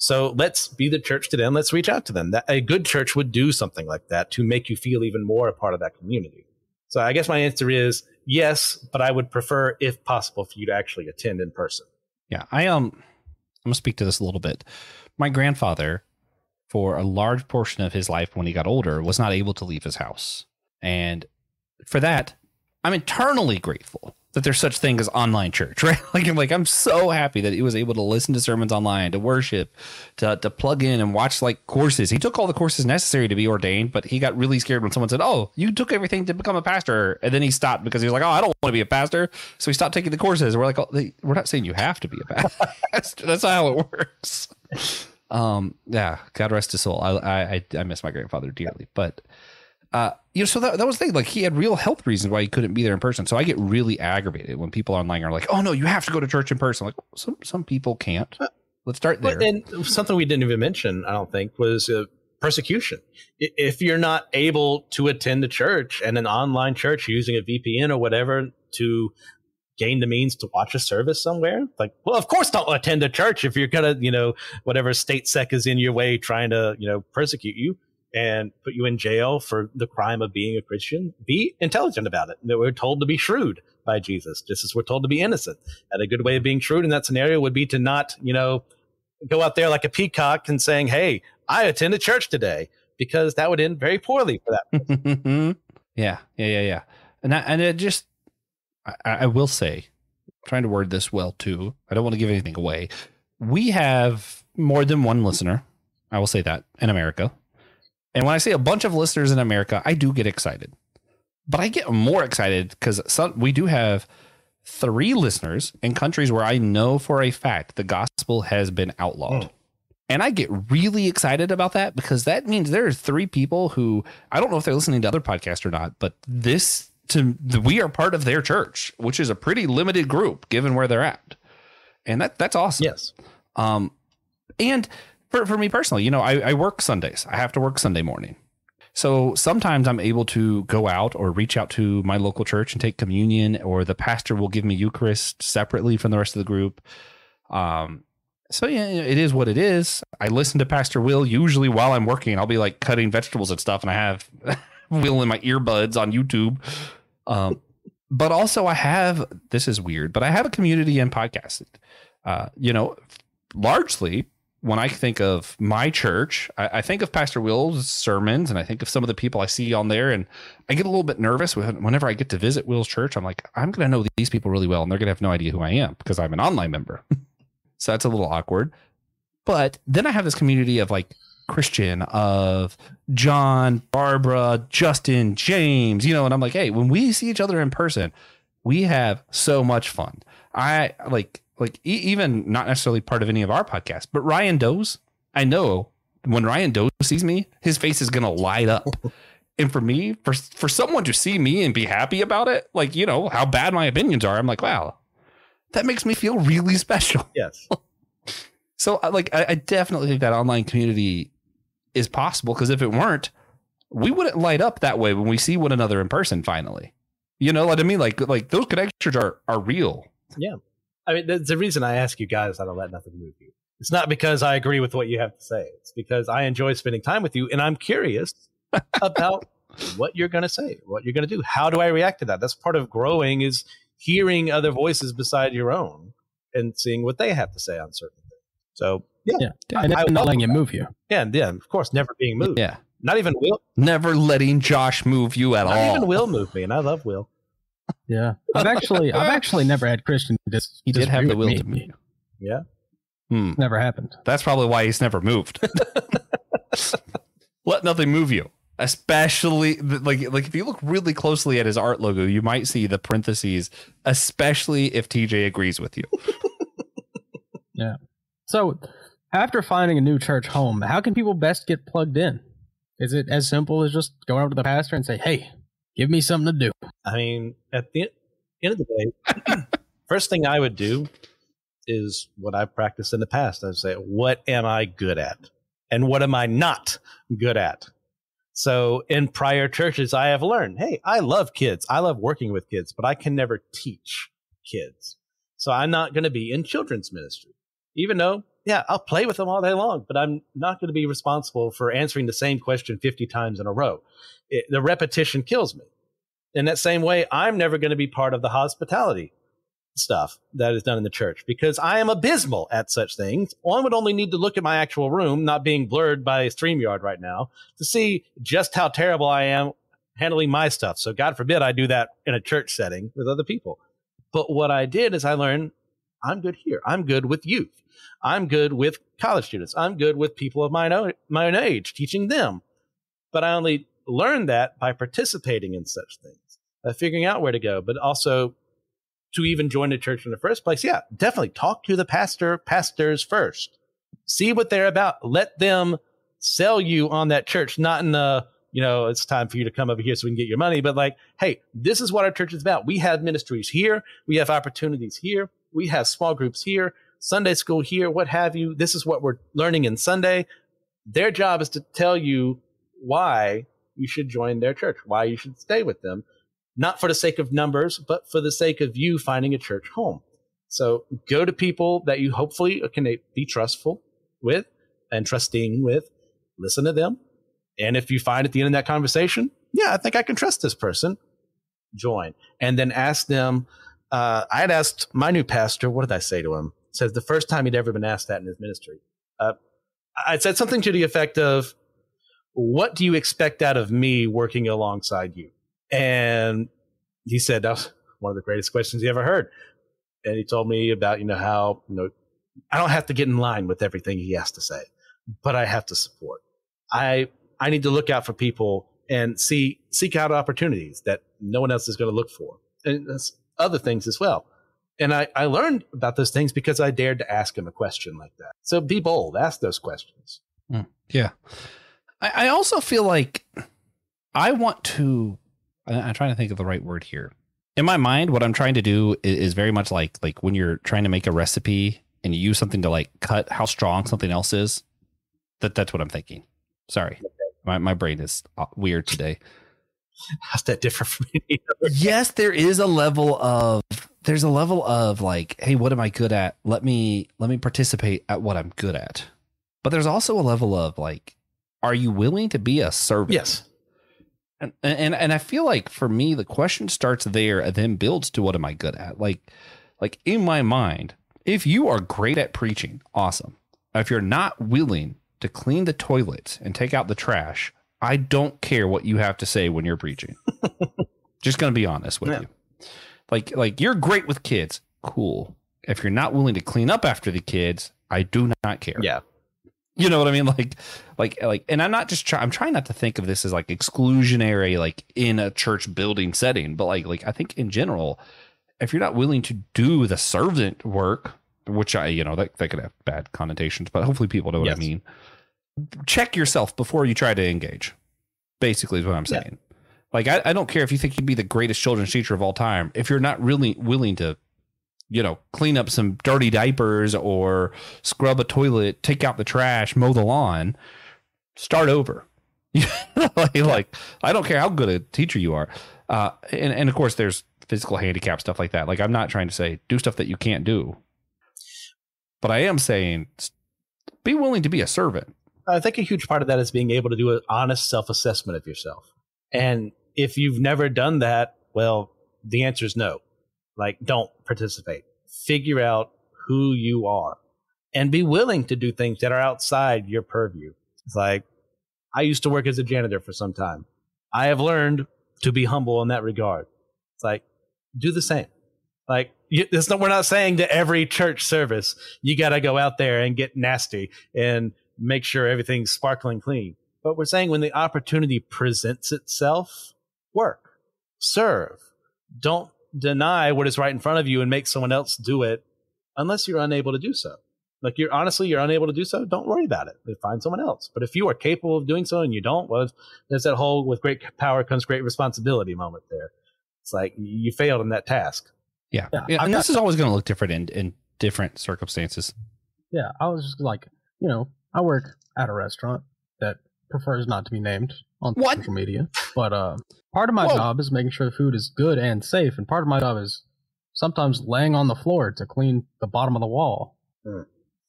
So let's be the church to them. Let's reach out to them. A good church would do something like that to make you feel even more a part of that community. So I guess my answer is yes, but I would prefer, if possible, for you to actually attend in person. Yeah, I'm going to speak to this a little bit. My grandfather, for a large portion of his life when he got older, was not able to leave his house. And for that, I'm eternally grateful that there's such thing as online church, right? I'm so happy that he was able to listen to sermons online, to worship, to plug in and watch like courses. He took all the courses necessary to be ordained, but he got really scared when someone said, "Oh, you took everything to become a pastor." And then he stopped because he was like, "Oh, I don't want to be a pastor." So he stopped taking the courses. We're like, "Oh, we're not saying you have to be a pastor." That's not how it works. Yeah, God rest his soul. I miss my grandfather dearly, but so that was the thing. Like, he had real health reasons why he couldn't be there in person. So I get really aggravated when people online are like, "Oh no, you have to go to church in person." Like, some people can't. Let's start there. And something we didn't even mention, I don't think, was persecution. If you're not able to attend a church and an online church using a VPN or whatever to gain the means to watch a service somewhere, like, well, of course don't attend a church if you're gonna, whatever state sec is in your way trying to, persecute you and put you in jail for the crime of being a Christian. Be intelligent about it. We're told to be shrewd by Jesus, just as we're told to be innocent. And a good way of being shrewd in that scenario would be to not, go out there like a peacock and saying, "Hey, I attended church today," because that would end very poorly for that person. Yeah. And it just, I will say, I'm trying to word this well too, I don't want to give anything away. We have more than one listener, I will say that, in America. And when I say a bunch of listeners in America, I do get excited. But I get more excited because we do have 3 listeners in countries where I know for a fact the gospel has been outlawed. And I get really excited about that because that means there are 3 people who, I don't know if they're listening to other podcasts or not, but we are part of their church, which is a pretty limited group given where they're at. And that's awesome. Yes. And for me personally, I work Sundays. I have to work Sunday morning. So sometimes I'm able to go out or reach out to my local church and take communion, or the pastor will give me Eucharist separately from the rest of the group. So yeah, it is what it is. I listen to Pastor Will usually while I'm working. I'll be like cutting vegetables and stuff, and I have Will in my earbuds on YouTube. But also this is weird, but I have a community in podcasting. Largely, when I think of my church, I think of Pastor Will's sermons, and I think of some of the people I see on there, and I get a little bit nervous whenever I get to visit Will's church. I'm like, I'm going to know these people really well, and they're going to have no idea who I am because I'm an online member. So that's a little awkward. But then I have this community of like Christian, of John, Barbara, Justin, James, and I'm like, hey, when we see each other in person, we have so much fun. I even not necessarily part of any of our podcasts, but Ryan Doe's, I know when Ryan Doe sees me, his face is going to light up. And for me, for someone to see me and be happy about it, like, how bad my opinions are, I'm like, wow, that makes me feel really special. Yes. So I definitely think that online community is possible, because if it weren't, we wouldn't light up that way when we see one another in person finally. You know what I mean? Like those connections are real. Yeah. I mean, there's a reason I ask you guys, I don't let nothing move you. It's not because I agree with what you have to say. It's because I enjoy spending time with you, and I'm curious about what you're going to say, what you're going to do. How do I react to that? That's part of growing, is hearing other voices beside your own and seeing what they have to say on certain things. So, yeah. And not letting it move you. Yeah, of course, never being moved. Yeah. Not even Will. Never letting Josh move you at all. Not even Will move me, and I love Will. Yeah, I've actually never had Christian. He did have the will to move. Yeah, never happened. That's probably why he's never moved. Let nothing move you, especially like if you look really closely at his art logo, you might see the parentheses, especially if TJ agrees with you. Yeah. So, after finding a new church home, how can people best get plugged in? Is it as simple as just going over to the pastor and say, "Hey, give me something to do"? I mean, at the end of the day, first thing I would do is what I've practiced in the past. I'd say, what am I good at? And what am I not good at? So in prior churches, I have learned, hey, I love kids. I love working with kids, but I can never teach kids. So I'm not going to be in children's ministry. even though, yeah, I'll play with them all day long, but I'm not going to be responsible for answering the same question 50 times in a row. The repetition kills me. In that same way, I'm never going to be part of the hospitality stuff that is done in the church because I am abysmal at such things. One would only need to look at my actual room, not being blurred by StreamYard right now, to see just how terrible I am handling my stuff. So God forbid I do that in a church setting with other people. But what I did is I learned I'm good here. I'm good with youth. I'm good with college students. I'm good with people of my own age, teaching them. But I only learned that by participating in such things, figuring out where to go, but also to even join the church in the first place. Yeah, definitely talk to the pastors first. See what they're about. Let them sell you on that church, not in the, it's time for you to come over here so we can get your money, but like, hey, this is what our church is about. We have ministries here. We have opportunities here. We have small groups here, Sunday school here, what have you. This is what we're learning in Sunday. Their job is to tell you why you should join their church, why you should stay with them, not for the sake of numbers, but for the sake of you finding a church home. So go to people that you hopefully can be trustful with and trusting with, listen to them. And if you find at the end of that conversation, yeah, I think I can trust this person, join. And then ask them, I had asked my new pastor, what did I say to him? It says the first time he'd ever been asked that in his ministry. I said something to the effect of, what do you expect out of me working alongside you? And he said, that was one of the greatest questions he ever heard. And he told me about, how, I don't have to get in line with everything he has to say, but I have to support. I need to look out for people and seek out opportunities that no one else is going to look for. And that's other things as well. And I learned about those things because I dared to ask him a question like that. So be bold, ask those questions. Yeah. I also feel like I'm trying to think of the right word here. In my mind, what I'm trying to do is very much like when you're trying to make a recipe and you use something to like cut how strong something else is. That's what I'm thinking. Sorry. My brain is weird today. How's that different from me? Yes, there's a level of like, hey, what am I good at? Let me participate at what I'm good at. But there's also a level of like, are you willing to be a servant? Yes. And I feel like for me, the question starts there and then builds to what am I good at? Like in my mind, if you are great at preaching, awesome. If you're not willing to clean the toilets and take out the trash, I don't care what you have to say when you're preaching. Just going to be honest with you. Like you're great with kids. Cool. If you're not willing to clean up after the kids, I do not care. Yeah. You know what I mean? Like, and I'm not just I'm trying not to think of this as like exclusionary, like in a church building setting, but like I think in general, if you're not willing to do the servant work, which that could have bad connotations, but hopefully people know what I mean. Check yourself before you try to engage. Basically is what I'm saying. Yeah. Like, I don't care if you think you'd be the greatest children's teacher of all time. If you're not really willing to, clean up some dirty diapers or scrub a toilet, take out the trash, mow the lawn, start over. Like, I don't care how good a teacher you are. And of course there's physical handicap, stuff like that. Like, I'm not trying to say do stuff that you can't do, but I am saying be willing to be a servant. I think a huge part of that is being able to do an honest self-assessment of yourself. And if you've never done that, well, the answer is no. Like, don't participate. Figure out who you are and be willing to do things that are outside your purview. It's like, I used to work as a janitor for some time. I have learned to be humble in that regard. It's like, do the same. Like, we're not saying to every church service, you got to go out there and get nasty and make sure everything's sparkling clean. But we're saying when the opportunity presents itself, work, serve. Don't deny what is right in front of you and make someone else do it unless you're unable to do so. Like, you're unable to do so, don't worry about it. Find someone else. But if you are capable of doing so and you don't, well, there's that whole with great power comes great responsibility moment there. It's like you failed in that task. Yeah. And this is always going to look different in different circumstances. Yeah. I was just like, I work at a restaurant that prefers not to be named on social media. But part of my job is making sure the food is good and safe. And part of my job is sometimes laying on the floor to clean the bottom of the wall.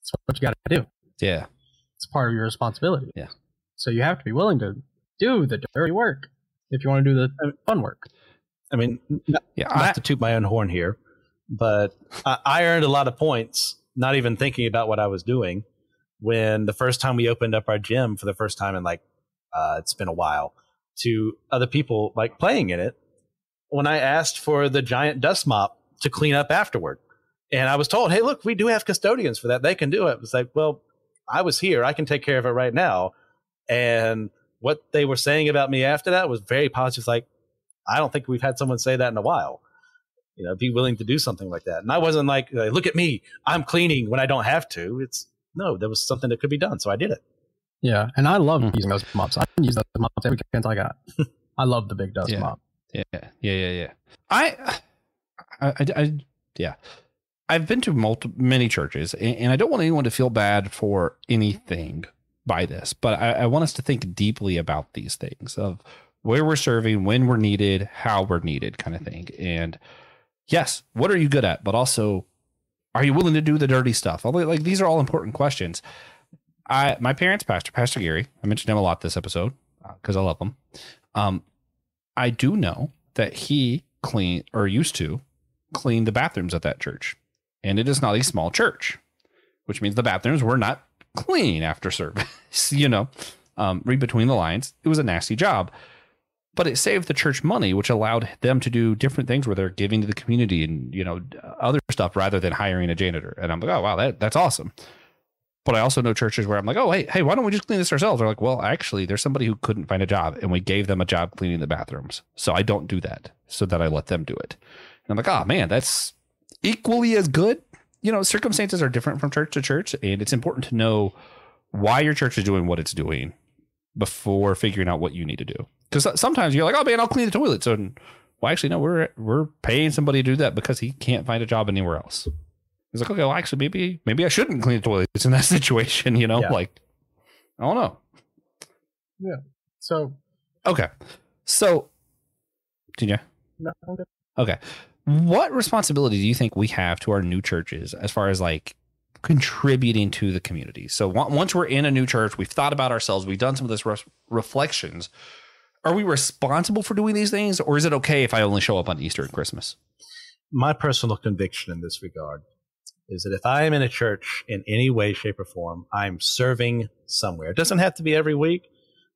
That's what you got to do. Yeah. It's part of your responsibility. Yeah. So you have to be willing to do the dirty work if you want to do the fun work. I mean, not to toot my own horn here, but I earned a lot of points not even thinking about what I was doing when the first time we opened up our gym for the first time in like, it's been a while, to other people like playing in it. When I asked for the giant dust mop to clean up afterward, and I was told, hey, look, we do have custodians for that. They can do it. It was like, well, I was here. I can take care of it right now. And what they were saying about me after that was very positive. Like, I don't think we've had someone say that in a while. You know, be willing to do something like that. And I wasn't like, look at me, I'm cleaning when I don't have to. No, there was something that could be done. So I did it. Yeah. And I love using those mops. I can use those mops every chance I got. I love the big dust mop. Yeah. I've been to many churches, and I don't want anyone to feel bad for anything by this, but I want us to think deeply about these things of where we're serving, when we're needed, how we're needed, kind of thing. And yes, what are you good at? But also, are you willing to do the dirty stuff? Like, these are all important questions. My parents' Pastor Gary, I mentioned him a lot this episode because I love him. I do know that he used to clean the bathrooms at that church. And it is not a small church, which means the bathrooms were not clean after service, read between the lines. It was a nasty job, but it saved the church money, which allowed them to do different things where they're giving to the community and, other stuff rather than hiring a janitor. And I'm like, oh, wow, that's awesome. But I also know churches where I'm like, oh, hey, why don't we just clean this ourselves? They're like, well, actually, there's somebody who couldn't find a job and we gave them a job cleaning the bathrooms. So I don't do that, so that I let them do it. And I'm like, oh, man, that's equally as good. Circumstances are different from church to church, and it's important to know why your church is doing what it's doing before figuring out what you need to do. Because sometimes you're like, oh, man, I'll clean the toilets. And, well, actually, no, we're paying somebody to do that because he can't find a job anywhere else. He's like, okay, well, actually, maybe I shouldn't clean the toilets in that situation, like, I don't know. Yeah. So. Okay. So, TJ? No, okay. Okay. What responsibility do you think we have to our new churches as far as like contributing to the community? So once we're in a new church, we've thought about ourselves, we've done some of this reflections. Are we responsible for doing these things, or is it okay if I only show up on Easter and Christmas? My personal conviction in this regard is that if I am in a church in any way, shape, or form, I'm serving somewhere. It doesn't have to be every week,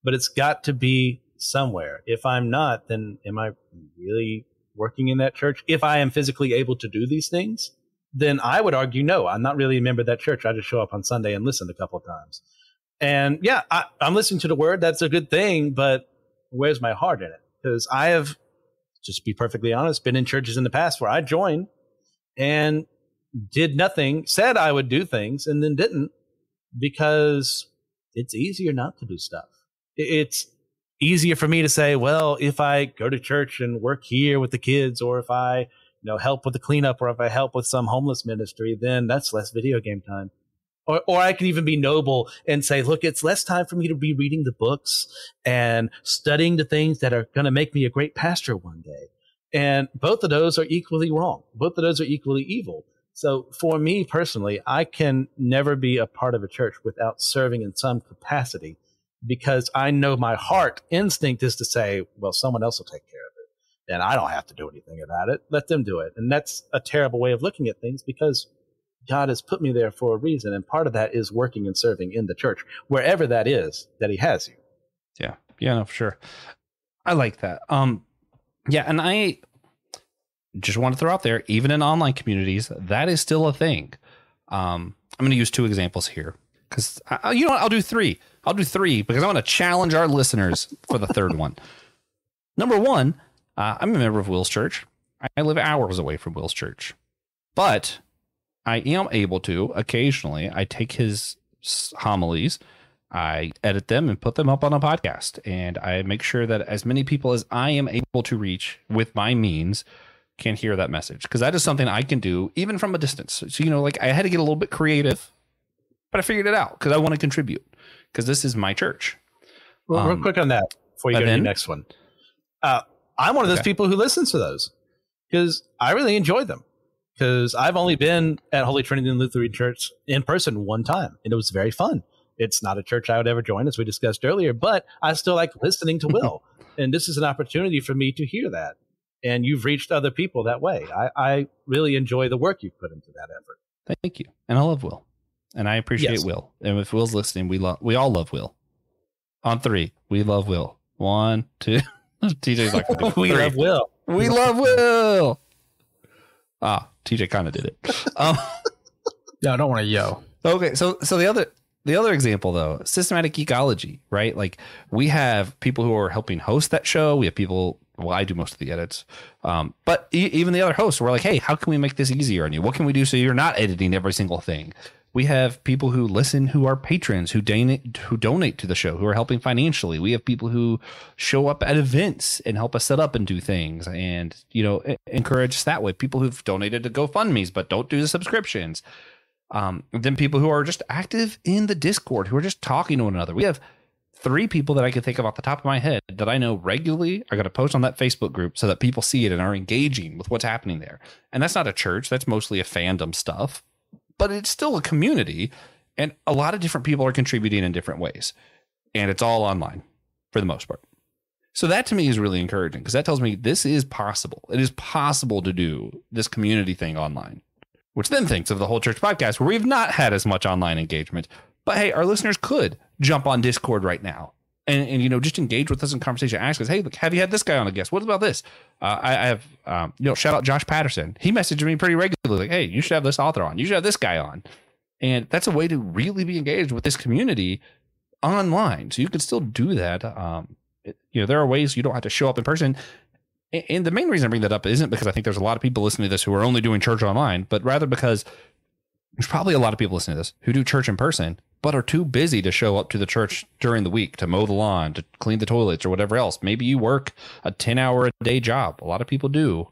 but it's got to be somewhere. If I'm not, then am I really working in that church? If I am physically able to do these things, then I would argue, no, I'm not really a member of that church. I just show up on Sunday and listen a couple of times. And yeah, I'm listening to the word. That's a good thing, but where's my heart in it? Because I have, just to be perfectly honest, been in churches in the past where I joined and did nothing, said I would do things, and then didn't, because it's easier not to do stuff. It's easier for me to say, well, if I go to church and work here with the kids, or if I help with the cleanup, or if I help with some homeless ministry, then that's less video game time. Or I can even be noble and say, look, it's less time for me to be reading the books and studying the things that are going to make me a great pastor one day. And both of those are equally wrong. Both of those are equally evil. So for me personally, I can never be a part of a church without serving in some capacity, because I know my heart instinct is to say, well, someone else will take care of it, and I don't have to do anything about it. Let them do it. And that's a terrible way of looking at things, because God has put me there for a reason. And part of that is working and serving in the church, wherever that is that he has you. Yeah. Yeah, no, for sure. I like that. Yeah. And I just want to throw out there, even in online communities, that is still a thing. I'm going to use two examples here, because you know what? I'll do three because I want to challenge our listeners for the third one. Number one, I'm a member of Will's Church. I live hours away from Will's Church, but I am able to occasionally, I take his homilies, I edit them and put them up on a podcast, and I make sure that as many people as I am able to reach with my means can hear that message, because that is something I can do even from a distance. So, I had to get a little bit creative, but I figured it out because I want to contribute, because this is my church. Well, real quick on that before you go to the next one. I'm one of those people who listens to those because I really enjoy them. because I've only been at Holy Trinity Lutheran Church in person one time, and it was very fun. It's not a church I would ever join, as we discussed earlier, but I still like listening to Will. And this is an opportunity for me to hear that. And you've reached other people that way. I really enjoy the work you've put into that effort. Thank you. And I love Will. And I appreciate Will. And if Will's listening, we all love Will. On 3, we love Will. 1, 2. TJ's like, we love Will. We love Will. TJ kind of did it. No, I don't want to yell. Okay, so the other example though, systematic ecology, right? Like we have people who are helping host that show. We have people. Well, I do most of the edits, but even the other hosts were like, "Hey, how can we make this easier on you? What can we do so you're not editing every single thing?" We have people who listen, who are patrons, who donate to the show, who are helping financially. We have people who show up at events and help us set up and do things, and encourage us that way. People who've donated to GoFundMe's but don't do the subscriptions. Then people who are just active in the Discord, who are just talking to one another. We have 3 people that I can think of off the top of my head that I know regularly are going to post on that Facebook group so that people see it and are engaging with what's happening there. And that's not a church. That's mostly a fandom stuff, but it's still a community. And a lot of different people are contributing in different ways. And it's all online for the most part. So that to me is really encouraging because that tells me this is possible. It is possible to do this community thing online, which then thinks of the Whole Church podcast where we've not had as much online engagement. But hey, our listeners could jump on Discord right now and just engage with us in conversation. Ask us, hey, look, have you had this guy on a guest? What about this? I have, shout out Josh Patterson. He messaged me pretty regularly, like, hey, you should have this author on. You should have this guy on. And that's a way to really be engaged with this community online. So you can still do that. There are ways you don't have to show up in person. And the main reason I bring that up isn't because I think there's a lot of people listening to this who are only doing church online, but rather because there's probably a lot of people listening to this who do church in person, but are too busy to show up to the church during the week, to mow the lawn, to clean the toilets or whatever else. Maybe you work a 10-hour-a-day job. A lot of people do.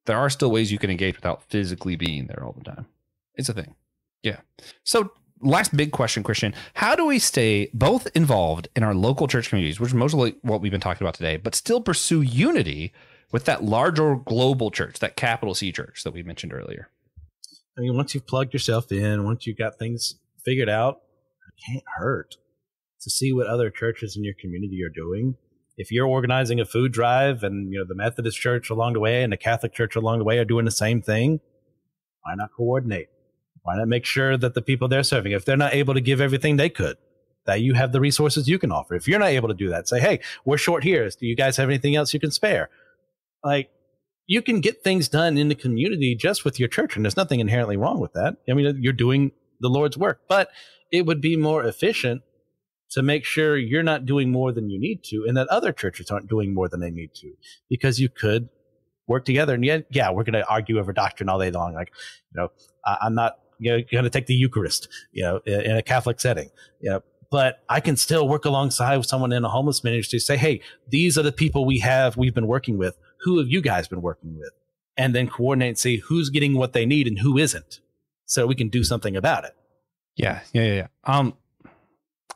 There are still ways you can engage without physically being there all the time. It's a thing. Yeah. So last big question, Christian, how do we stay both involved in our local church communities, which is mostly what we've been talking about today, but still pursue unity with that larger global church, that capital C church that we mentioned earlier? I mean, once you've plugged yourself in, once you've got things figured out, it can't hurt to see what other churches in your community are doing. If you're organizing a food drive and the Methodist church along the way and the Catholic church along the way are doing the same thing, why not coordinate? Why not make sure that the people they're serving, if they're not able to give everything they could, that you have the resources you can offer? If you're not able to do that, say, hey, we're short here. Do you guys have anything else you can spare? Like, you can get things done in the community just with your church, and there's nothing inherently wrong with that. I mean, you're doing the Lord's work, but it would be more efficient to make sure you're not doing more than you need to and that other churches aren't doing more than they need to, because you could work together. And yeah, we're going to argue over doctrine all day long. Like, I'm not going to take the Eucharist, in a Catholic setting, but I can still work alongside with someone in a homeless ministry to say, hey, these are the people we've been working with. Who have you guys been working with? And then coordinate and see who's getting what they need and who isn't, so we can do something about it. Yeah. I'm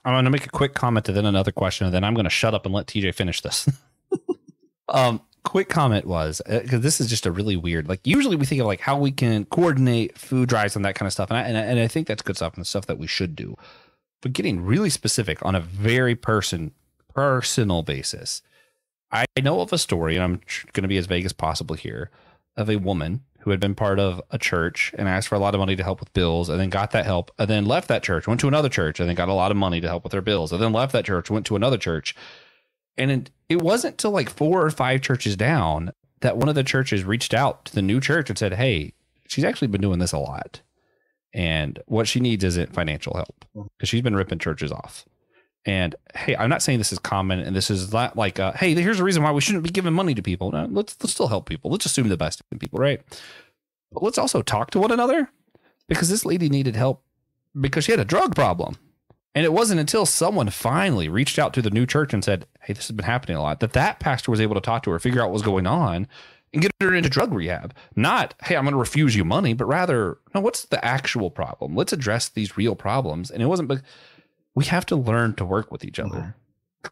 going to make a quick comment and then another question, and then I'm going to shut up and let TJ finish this. Quick comment was, because this is just a really weird, like usually we think of like how we can coordinate food drives and that kind of stuff. And I think that's good stuff and stuff that we should do, but getting really specific on a very personal basis. I know of a story, and I'm going to be as vague as possible here, of a woman who had been part of a church and asked for a lot of money to help with bills, and then got that help, and then left that church, went to another church, and then got a lot of money to help with their bills, and then left that church, went to another church. And it wasn't till like 4 or 5 churches down that one of the churches reached out to the new church and said, hey, she's actually been doing this a lot, and what she needs isn't financial help, because she's been ripping churches off. And hey, I'm not saying this is common, and this is not like, hey, here's a reason why we shouldn't be giving money to people. No, let's still help people. Let's assume the best in people, right? But let's also talk to one another, because this lady needed help because she had a drug problem. And it wasn't until someone finally reached out to the new church and said, hey, this has been happening a lot, that pastor was able to talk to her, figure out what was going on, and get her into drug rehab. Not, hey, I'm going to refuse you money, but rather, no, what's the actual problem? Let's address these real problems. And it wasn't, we have to learn to work with each other,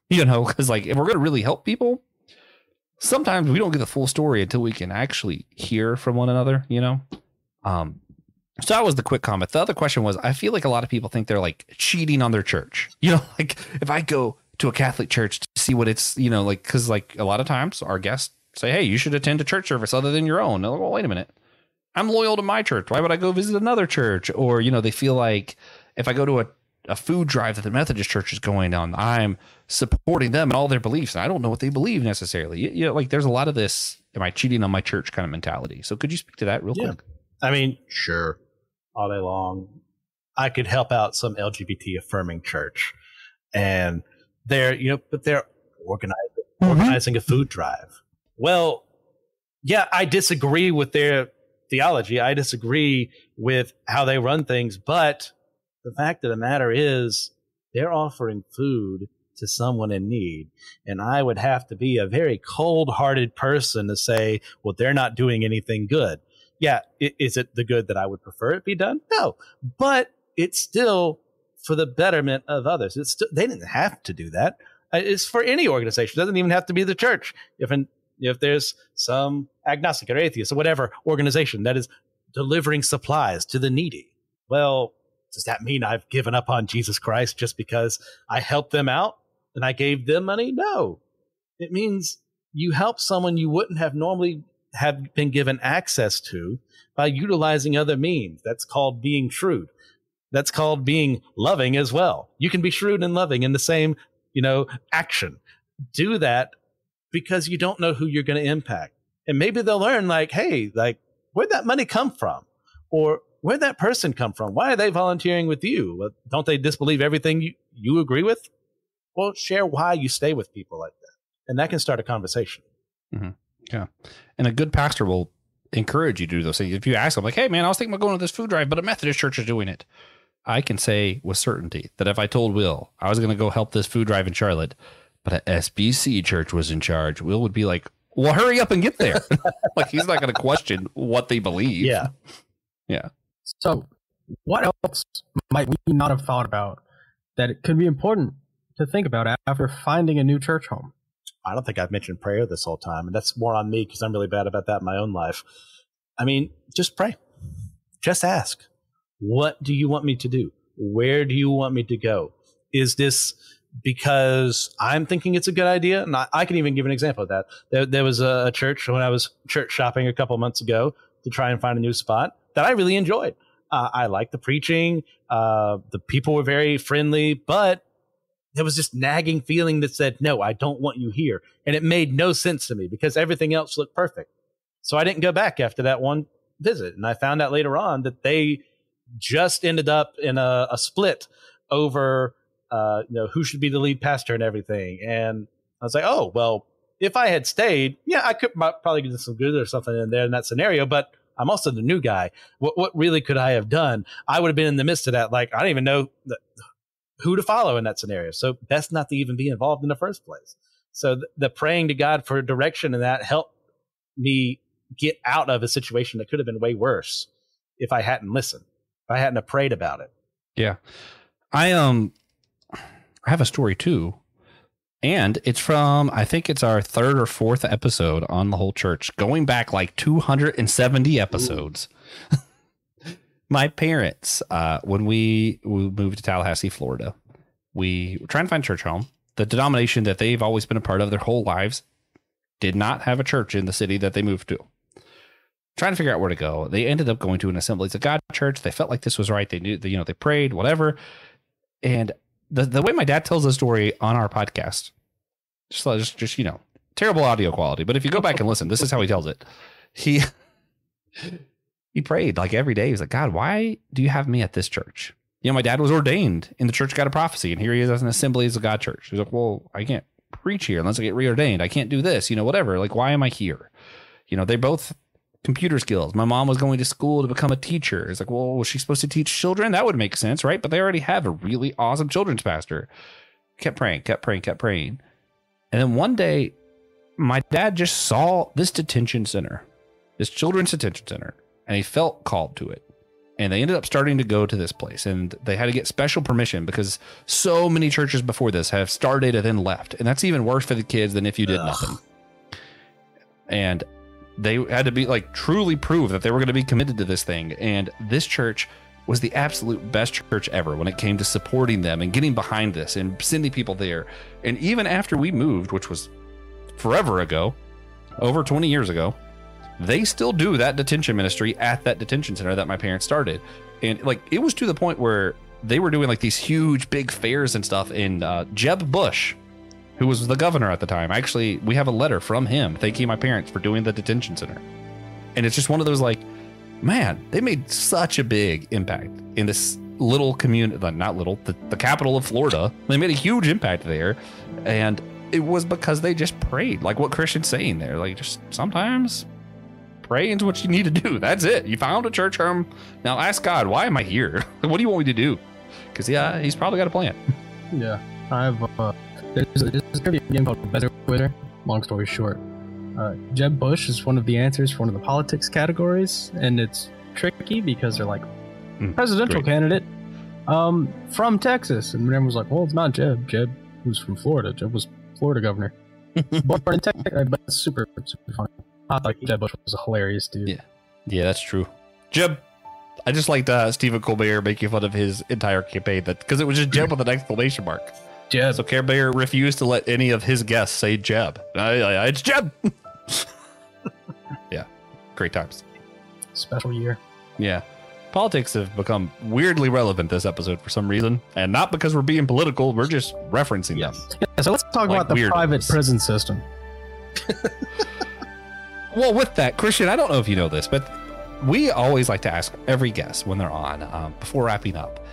because like if we're going to really help people, sometimes we don't get the full story until we can actually hear from one another, So that was the quick comment. The other question was, I feel like a lot of people think they're like cheating on their church. You know, like if I go to a Catholic church to see what it's, you know, like, because like a lot of times our guests say, hey, you should attend a church service other than your own. Like, well, wait a minute. I'm loyal to my church. Why would I go visit another church? Or, you know, they feel like if I go to a food drive that the Methodist church is going on, I'm supporting them and all their beliefs. And I don't know what they believe necessarily. You know, like there's a lot of this, am I cheating on my church kind of mentality. So could you speak to that real quick? I mean, sure. All day long, I could help out some LGBT affirming church. And they're, you know, but they're organizing a food drive. Well, yeah, I disagree with their theology. I disagree with how they run things, but the fact of the matter is they're offering food to someone in need. And I would have to be a very cold-hearted person to say, well, they're not doing anything good. Yeah, is it the good that I would prefer it be done? No, but it's still for the betterment of others. It's still, they didn't have to do that. It's for any organization. It doesn't even have to be the church. If there's some agnostic or atheist or whatever organization that is delivering supplies to the needy, well, does that mean I've given up on Jesus Christ just because I helped them out and I gave them money? No. It means you help someone you wouldn't have normally have been given access to by utilizing other means. That's called being shrewd. That's called being loving as well. You can be shrewd and loving in the same, you know, action. Do that because you don't know who you're going to impact. And maybe they'll learn like, hey, like, where'd that money come from? Or where'd that person come from? Why are they volunteering with you? Well, don't they disbelieve everything you agree with? Well, share why you stay with people like that. And that can start a conversation. Mm-hmm. Yeah. And a good pastor will encourage you to do those things. If you ask them like, hey man, I was thinking about going to this food drive, but a Methodist church is doing it. I can say with certainty that if I told Will I was going to go help this food drive in Charlotte, but an SBC church was in charge, Will would be like, well, hurry up and get there. Like he's not going to question what they believe. Yeah. Yeah. So what else might we not have thought about that it could be important to think about after finding a new church home? I don't think I've mentioned prayer this whole time, and that's more on me because I'm really bad about that in my own life. I mean, just pray. Just ask. What do you want me to do? Where do you want me to go? Is this because I'm thinking it's a good idea? And I can even give an example of that. There was a church when I was church shopping a couple months ago to try and find a new spot that I really enjoyed. I liked the preaching. The people were very friendly, but there was this nagging feeling that said, no, I don't want you here. And it made no sense to me because everything else looked perfect. So I didn't go back after that one visit. And I found out later on that they just ended up in a split over, who should be the lead pastor and everything. And I was like, oh, well, if I had stayed, yeah, I could probably get some good or something in there in that scenario. But I'm also the new guy. What really could I have done? I would have been in the midst of that. Like, I don't even know who to follow in that scenario. So best not to even be involved in the first place. So the praying to God for direction and that helped me get out of a situation that could have been way worse if I hadn't listened, if I hadn't have prayed about it. Yeah. I have a story too. And it's from, I think it's our third or fourth episode on the whole church, going back like 270 episodes. My parents, when we moved to Tallahassee, Florida, we were trying to find a church home. The denomination that they've always been a part of their whole lives did not have a church in the city that they moved to. Trying to figure out where to go. They ended up going to an Assemblies of God church. They felt like this was right. They knew, they prayed, whatever. And the way my dad tells the story on our podcast, just terrible audio quality. But if you go back and listen, this is how he tells it. He prayed like every day. He was like, God, why do you have me at this church? My dad was ordained in the Church God of Prophecy, and here he is as an Assemblies of God church. He's like, well, I can't preach here unless I get reordained. I can't do this, whatever. Like, why am I here? They both computer skills. My mom was going to school to become a teacher. It's like, well, was she supposed to teach children? That would make sense, right? But they already have a really awesome children's pastor. Kept praying. And then one day, my dad just saw this detention center, this children's detention center, and he felt called to it. And they ended up starting to go to this place, and they had to get special permission because so many churches before this have started and then left. And that's even worse for the kids than if you did nothing. And they had to be like truly prove that they were going to be committed to this thing. And this church was the absolute best church ever when it came to supporting them and getting behind this and sending people there. And even after we moved, which was forever ago, over 20 years ago, they still do that detention ministry at that detention center that my parents started. And like, it was to the point where they were doing like these huge big fairs and stuff. And Jeb Bush, who was the governor at the time, actually, we have a letter from him thanking my parents for doing the detention center. And it's just one of those like, man, they made such a big impact in this little community, not little, the capital of Florida. They made a huge impact there. And it was because they just prayed, like what Christian's saying there. Like, just sometimes pray into what you need to do. That's it. You found a church home. Now ask God, why am I here? What do you want me to do? Because, yeah, he's probably got a plan. Yeah. I have, there's going to be a game called Better Twitter. Long story short. Jeb Bush is one of the answers for one of the politics categories, and it's tricky because they're like, presidential candidate from Texas. And everyone was like, well, it's not Jeb. Jeb was from Florida. Jeb was Florida governor. Born in Texas, but super funny. I thought Jeb Bush was a hilarious dude. Yeah, that's true. Jeb, I just liked Stephen Colbert making fun of his entire campaign because it was just Jeb with an exclamation mark. Jeb. So Colbert refused to let any of his guests say Jeb. It's Jeb. Yeah, great times. Special year. Yeah. Politics have become weirdly relevant this episode for some reason, and not because we're being political, we're just referencing them. Yeah, so let's talk about the private prison system. Well, with that, Christian, I don't know if you know this, but we always like to ask every guest when they're on, before wrapping up,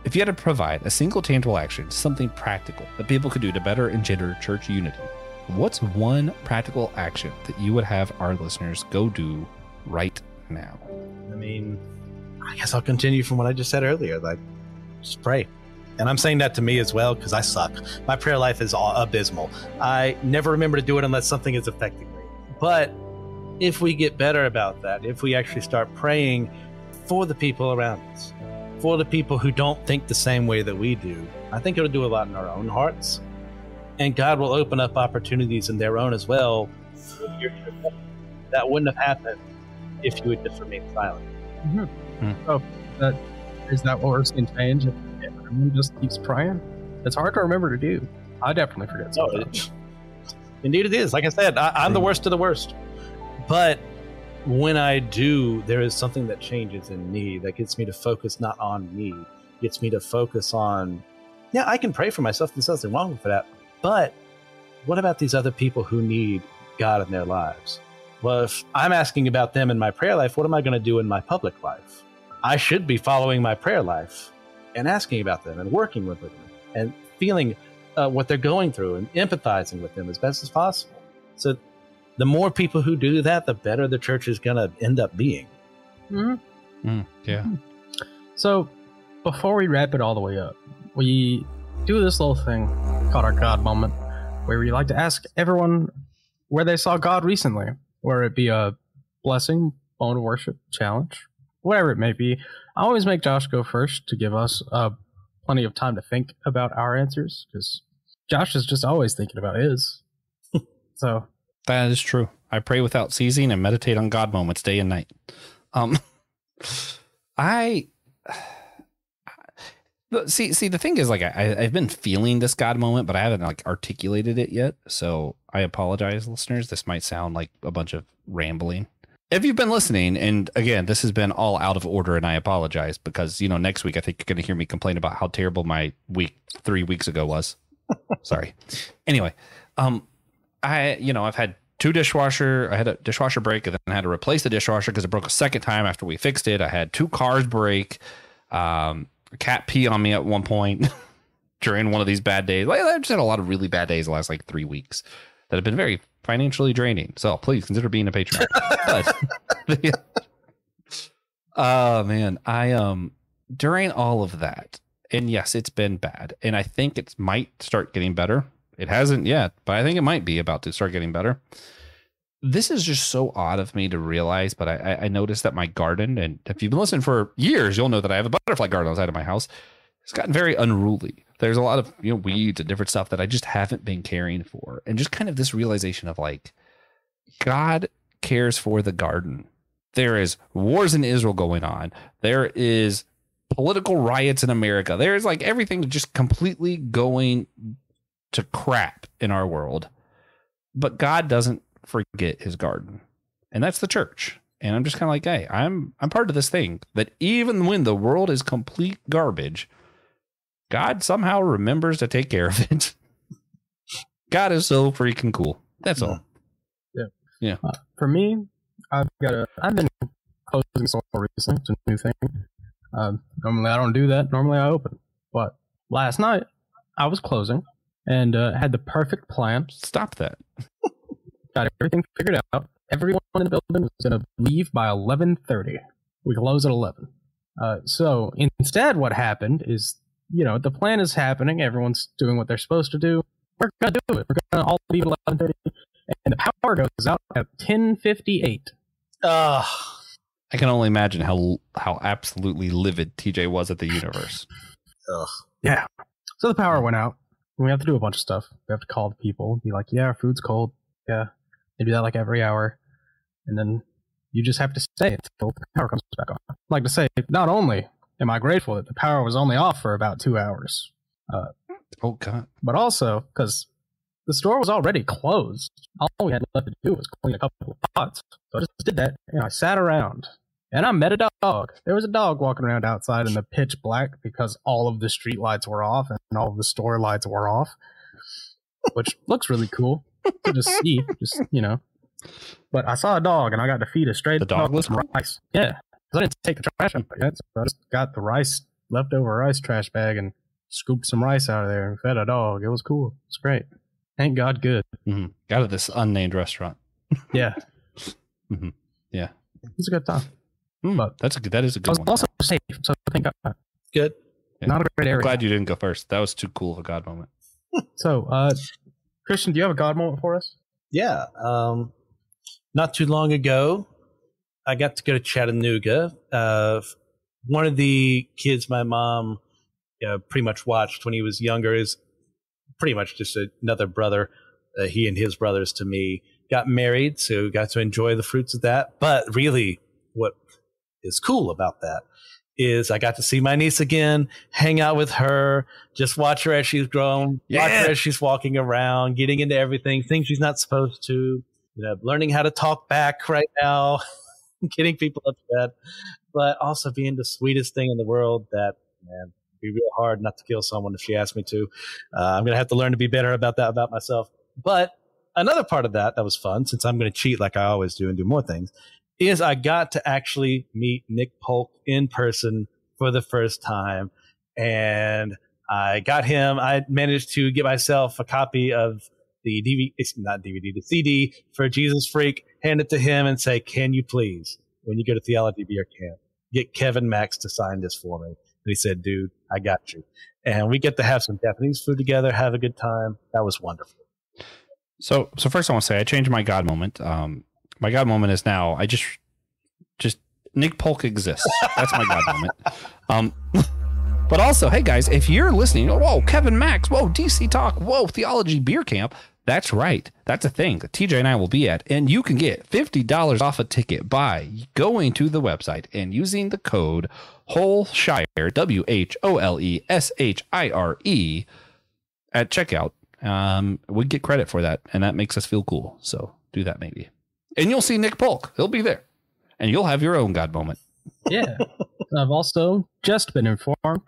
if you had to provide a single tangible action, something practical that people could do to better engender church unity, what's one practical action that you would have our listeners go do right now? I mean, I guess I'll continue from what I just said earlier. Like, just pray. And I'm saying that to me as well because I suck. My prayer life is abysmal. I never remember to do it unless something is affecting me. But if we get better about that, if we actually start praying for the people around us, for the people who don't think the same way that we do, I think it'll do a lot in our own hearts. And God will open up opportunities in their own as well. That wouldn't have happened if you had just remained silent. Oh, is that what we're seeing change? If everyone just keeps praying? It's hard to remember to do. I definitely forget sometimes. Indeed it is. Like I said, I'm the worst of the worst. But when I do, there is something that changes in me that gets me to focus not on me, gets me to focus on, yeah, I can pray for myself. There's nothing wrong with that. But what about these other people who need God in their lives? Well, if I'm asking about them in my prayer life, what am I going to do in my public life? I should be following my prayer life and asking about them and working with them and feeling what they're going through and empathizing with them as best as possible. So the more people who do that, the better the church is going to end up being. Yeah. So before we wrap it all the way up, we do this little thing called our God moment, where we like to ask everyone where they saw God recently, whether it be a blessing, moment of worship, challenge, whatever it may be. I always make Josh go first to give us plenty of time to think about our answers, because Josh is just always thinking about his. So that is true. I pray without ceasing and meditate on God moments day and night. See, the thing is, like, I've been feeling this God moment, but I haven't like articulated it yet. So I apologize, listeners. This might sound like a bunch of rambling. If you've been listening, and again, this has been all out of order, and I apologize because, you know, next week I think you're going to hear me complain about how terrible my week 3 weeks ago was. Sorry. Anyway, I've had I had a dishwasher break, and then I had to replace the dishwasher because it broke a second time after we fixed it. I had 2 cars break. A cat pee on me at one point during one of these bad days. I've just had a lot of really bad days the last 3 weeks that have been very financially draining. So please consider being a patron. Man, during all of that, and yes, it's been bad, and I think it might start getting better. It hasn't yet, but I think it might be about to start getting better. This is just so odd of me to realize, but I noticed that my garden, and if you've been listening for years, you'll know that I have a butterfly garden outside of my house. It's gotten very unruly. There's a lot of weeds and different stuff that I just haven't been caring for. And just kind of this realization of like, God cares for the garden. There is wars in Israel going on. There is political riots in America. There's like everything just completely going to crap in our world. But God doesn't forget his garden. And that's the church. And I'm just kind of like, hey, I'm part of this thing that even when the world is complete garbage, God somehow remembers to take care of it. God is so freaking cool. That's all. Yeah. For me, I've been closing store recently. It's a new thing. Normally I don't do that. Normally I open. But last night I was closing and had the perfect plan. Stop that. Got everything figured out. Everyone in the building was going to leave by 11:30. We close at 11. So instead what happened is, the plan is happening. Everyone's doing what they're supposed to do. We're going to do it. We're going to all leave at 11:30. And the power goes out at 10:58. I can only imagine how absolutely livid TJ was at the universe. Yeah. So the power went out. We have to do a bunch of stuff. We have to call the people. Be like, yeah, our food's cold. Yeah. They do that like every hour. And then you just have to stay until the power comes back on. I'd like to say, not only am I grateful that the power was only off for about 2 hours. Oh, God. But also, because the store was already closed. All we had left to do was clean a couple of pots. So I just did that, and I sat around. And I met a dog. There was a dog walking around outside in the pitch black because all of the street lights were off and all of the store lights were off. Which looks really cool to just see. But I saw a dog, and I got to feed it straight. The dog was some rice. Yeah. Because I didn't take the trash out yet, so I just got the leftover rice trash bag and scooped some rice out of there and fed a dog. It was cool. It's great. Thank God, good. Mm-hmm. Got to this unnamed restaurant. Yeah. Mm-hmm. Yeah. It's a good time. But that is a good one. Also safe, so thank God. Good. Yeah. Not a great area. I'm glad you didn't go first. That was too cool of a God moment. So, Christian, do you have a God moment for us? Yeah. Not too long ago, I got to go to Chattanooga. One of the kids my mom pretty much watched when he was younger is pretty much just another brother. He and his brothers to me got married, so got to enjoy the fruits of that. But really, what is cool about that is I got to see my niece again, hang out with her, just watch her as she's grown, watch her as she's walking around, getting into everything, things she's not supposed to, learning how to talk back right now, getting people upset, but also being the sweetest thing in the world that, man, it'd be real hard not to kill someone if she asked me to. I'm going to have to learn to be better about that about myself. But another part of that was fun, since I'm going to cheat like I always do and do more things, is I got to actually meet Nick Polk in person for the first time. And I got him. I managed to get myself a copy of the DVD, it's not DVD, the CD for Jesus Freak, hand it to him and say, can you please, when you go to Theology Beer Camp, get Kevin Max to sign this for me? And he said, dude, I got you. And we get to have some Japanese food together, have a good time. That was wonderful. So first I want to say I changed my God moment. My God moment is now I just Nick Polk exists. That's my God moment. But also, hey guys, if you're listening, whoa, Kevin Max, whoa, DC Talk, whoa, Theology Beer Camp. That's right. That's a thing that TJ and I will be at. And you can get $50 off a ticket by going to the website and using the code WHOLESHIRE, WHOLESHIRE at checkout. We get credit for that, and that makes us feel cool. So do that maybe. And you'll see Nick Polk. He'll be there. And you'll have your own God moment. Yeah. I've also just been informed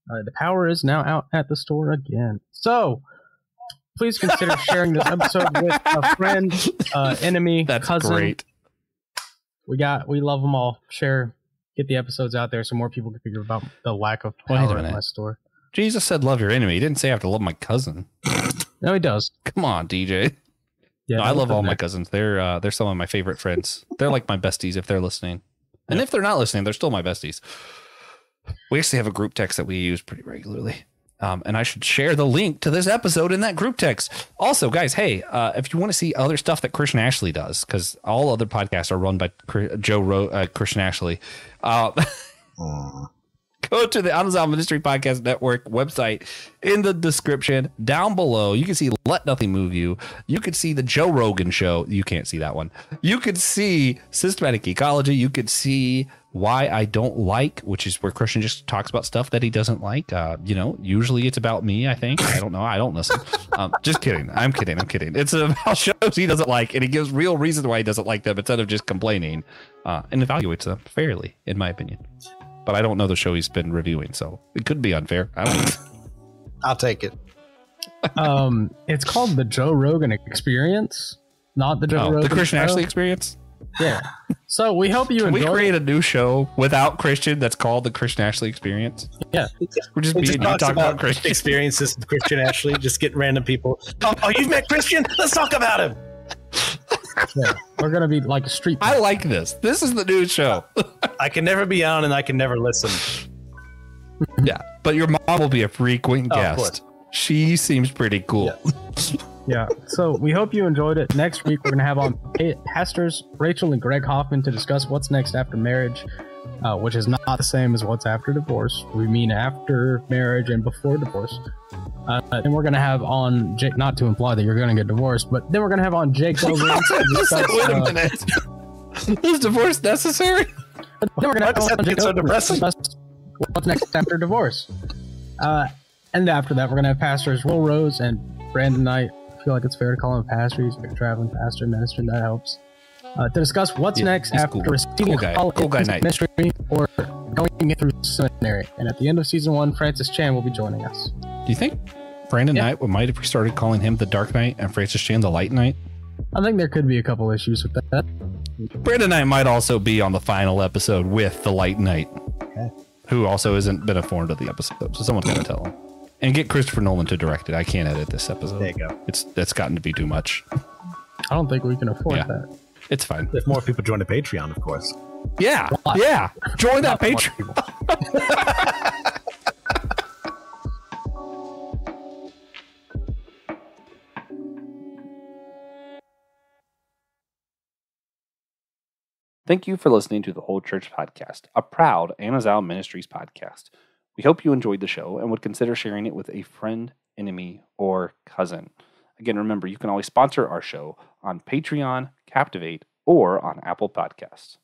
the power is now out at the store again. So please consider sharing this episode with a friend, enemy, That's cousin. Great. We love them all. Get the episodes out there so more people can figure out the lack of power in my store. Jesus said love your enemy. He didn't say I have to love my cousin. No, he does. Come on, DJ. Yeah, no, I love all my cousins. They're some of my favorite friends. They're like my besties if they're listening. And if they're not listening, they're still my besties. We actually have a group text that we use pretty regularly. And I should share the link to this episode in that group text. Also, guys, hey, if you want to see other stuff that Christian Ashley does, because all other podcasts are run by Christian Ashley. Come Go to the Unresolved Ministry Podcast Network website in the description down below. You can see Let Nothing Move You. You could see the Joe Rogan Show. You can't see that one. You could see Systematic Ecology. You could see Why I Don't Like, which is where Christian just talks about stuff that he doesn't like. Usually it's about me, I think. I don't know. I don't listen. Just kidding. I'm kidding. It's about shows he doesn't like, and he gives real reasons why he doesn't like them instead of just complaining, and evaluates them fairly, in my opinion. But I don't know the show he's been reviewing, so it could be unfair. I don't know. I'll take it. It's called the Joe Rogan Experience, not the Joe Rogan the Christian Show. Ashley Experience. Yeah. So we hope you Can enjoy. we create a new show without Christian that's called the Christian Ashley Experience? Yeah. We're just being talks talk about about Christian. experiences with Christian Ashley. Just getting random people. Oh, you've met Christian? Let's talk about him. Yeah. We're gonna be like a street. I like this. This is the new show. I can never be on and I can never listen. Yeah, but your mom will be a frequent Oh, of guest. course. She seems pretty cool. Yeah. So we hope you enjoyed it. Next week we're gonna have on pastors Rachel and Greg Hoffman to discuss what's next after marriage, which is not the same as what's after divorce. We mean after marriage and before divorce. And we're gonna have on Jake, not to imply that you're gonna get divorced, but then we're gonna have on Jake Bogans to discuss. Wait a minute. Is divorce necessary? Then we're gonna have on Jake so Bogans to depressing? discuss what's next after divorce. And after that, we're gonna have pastors Will Rose and Brandon Knight. I feel like it's fair to call him a pastor. He's like a traveling pastor, minister, and that helps. To discuss what's next he's after cool. receiving Cool guy. a call Cool guy into Knight. ministry or going through seminary. And at the end of season 1, Francis Chan will be joining us. Do you think Brandon Knight might have started calling him the Dark Knight and Francis Chan the Light Knight? I think there could be a couple issues with that. Brandon Knight might also be on the final episode with the Light Knight, who also hasn't been informed of the episode. So someone's got to tell him. And get Christopher Nolan to direct it. I can't edit this episode. There you go. That's gotten to be too much. I don't think we can afford that. It's fine. If more people join the Patreon, of course. Yeah. Yeah. Join that Not Patreon. Thank you for listening to the Whole Church Podcast, a proud Anazao Ministries podcast. We hope you enjoyed the show and would consider sharing it with a friend, enemy, or cousin. Again, remember, you can always sponsor our show on Patreon, Captivate, or on Apple Podcasts.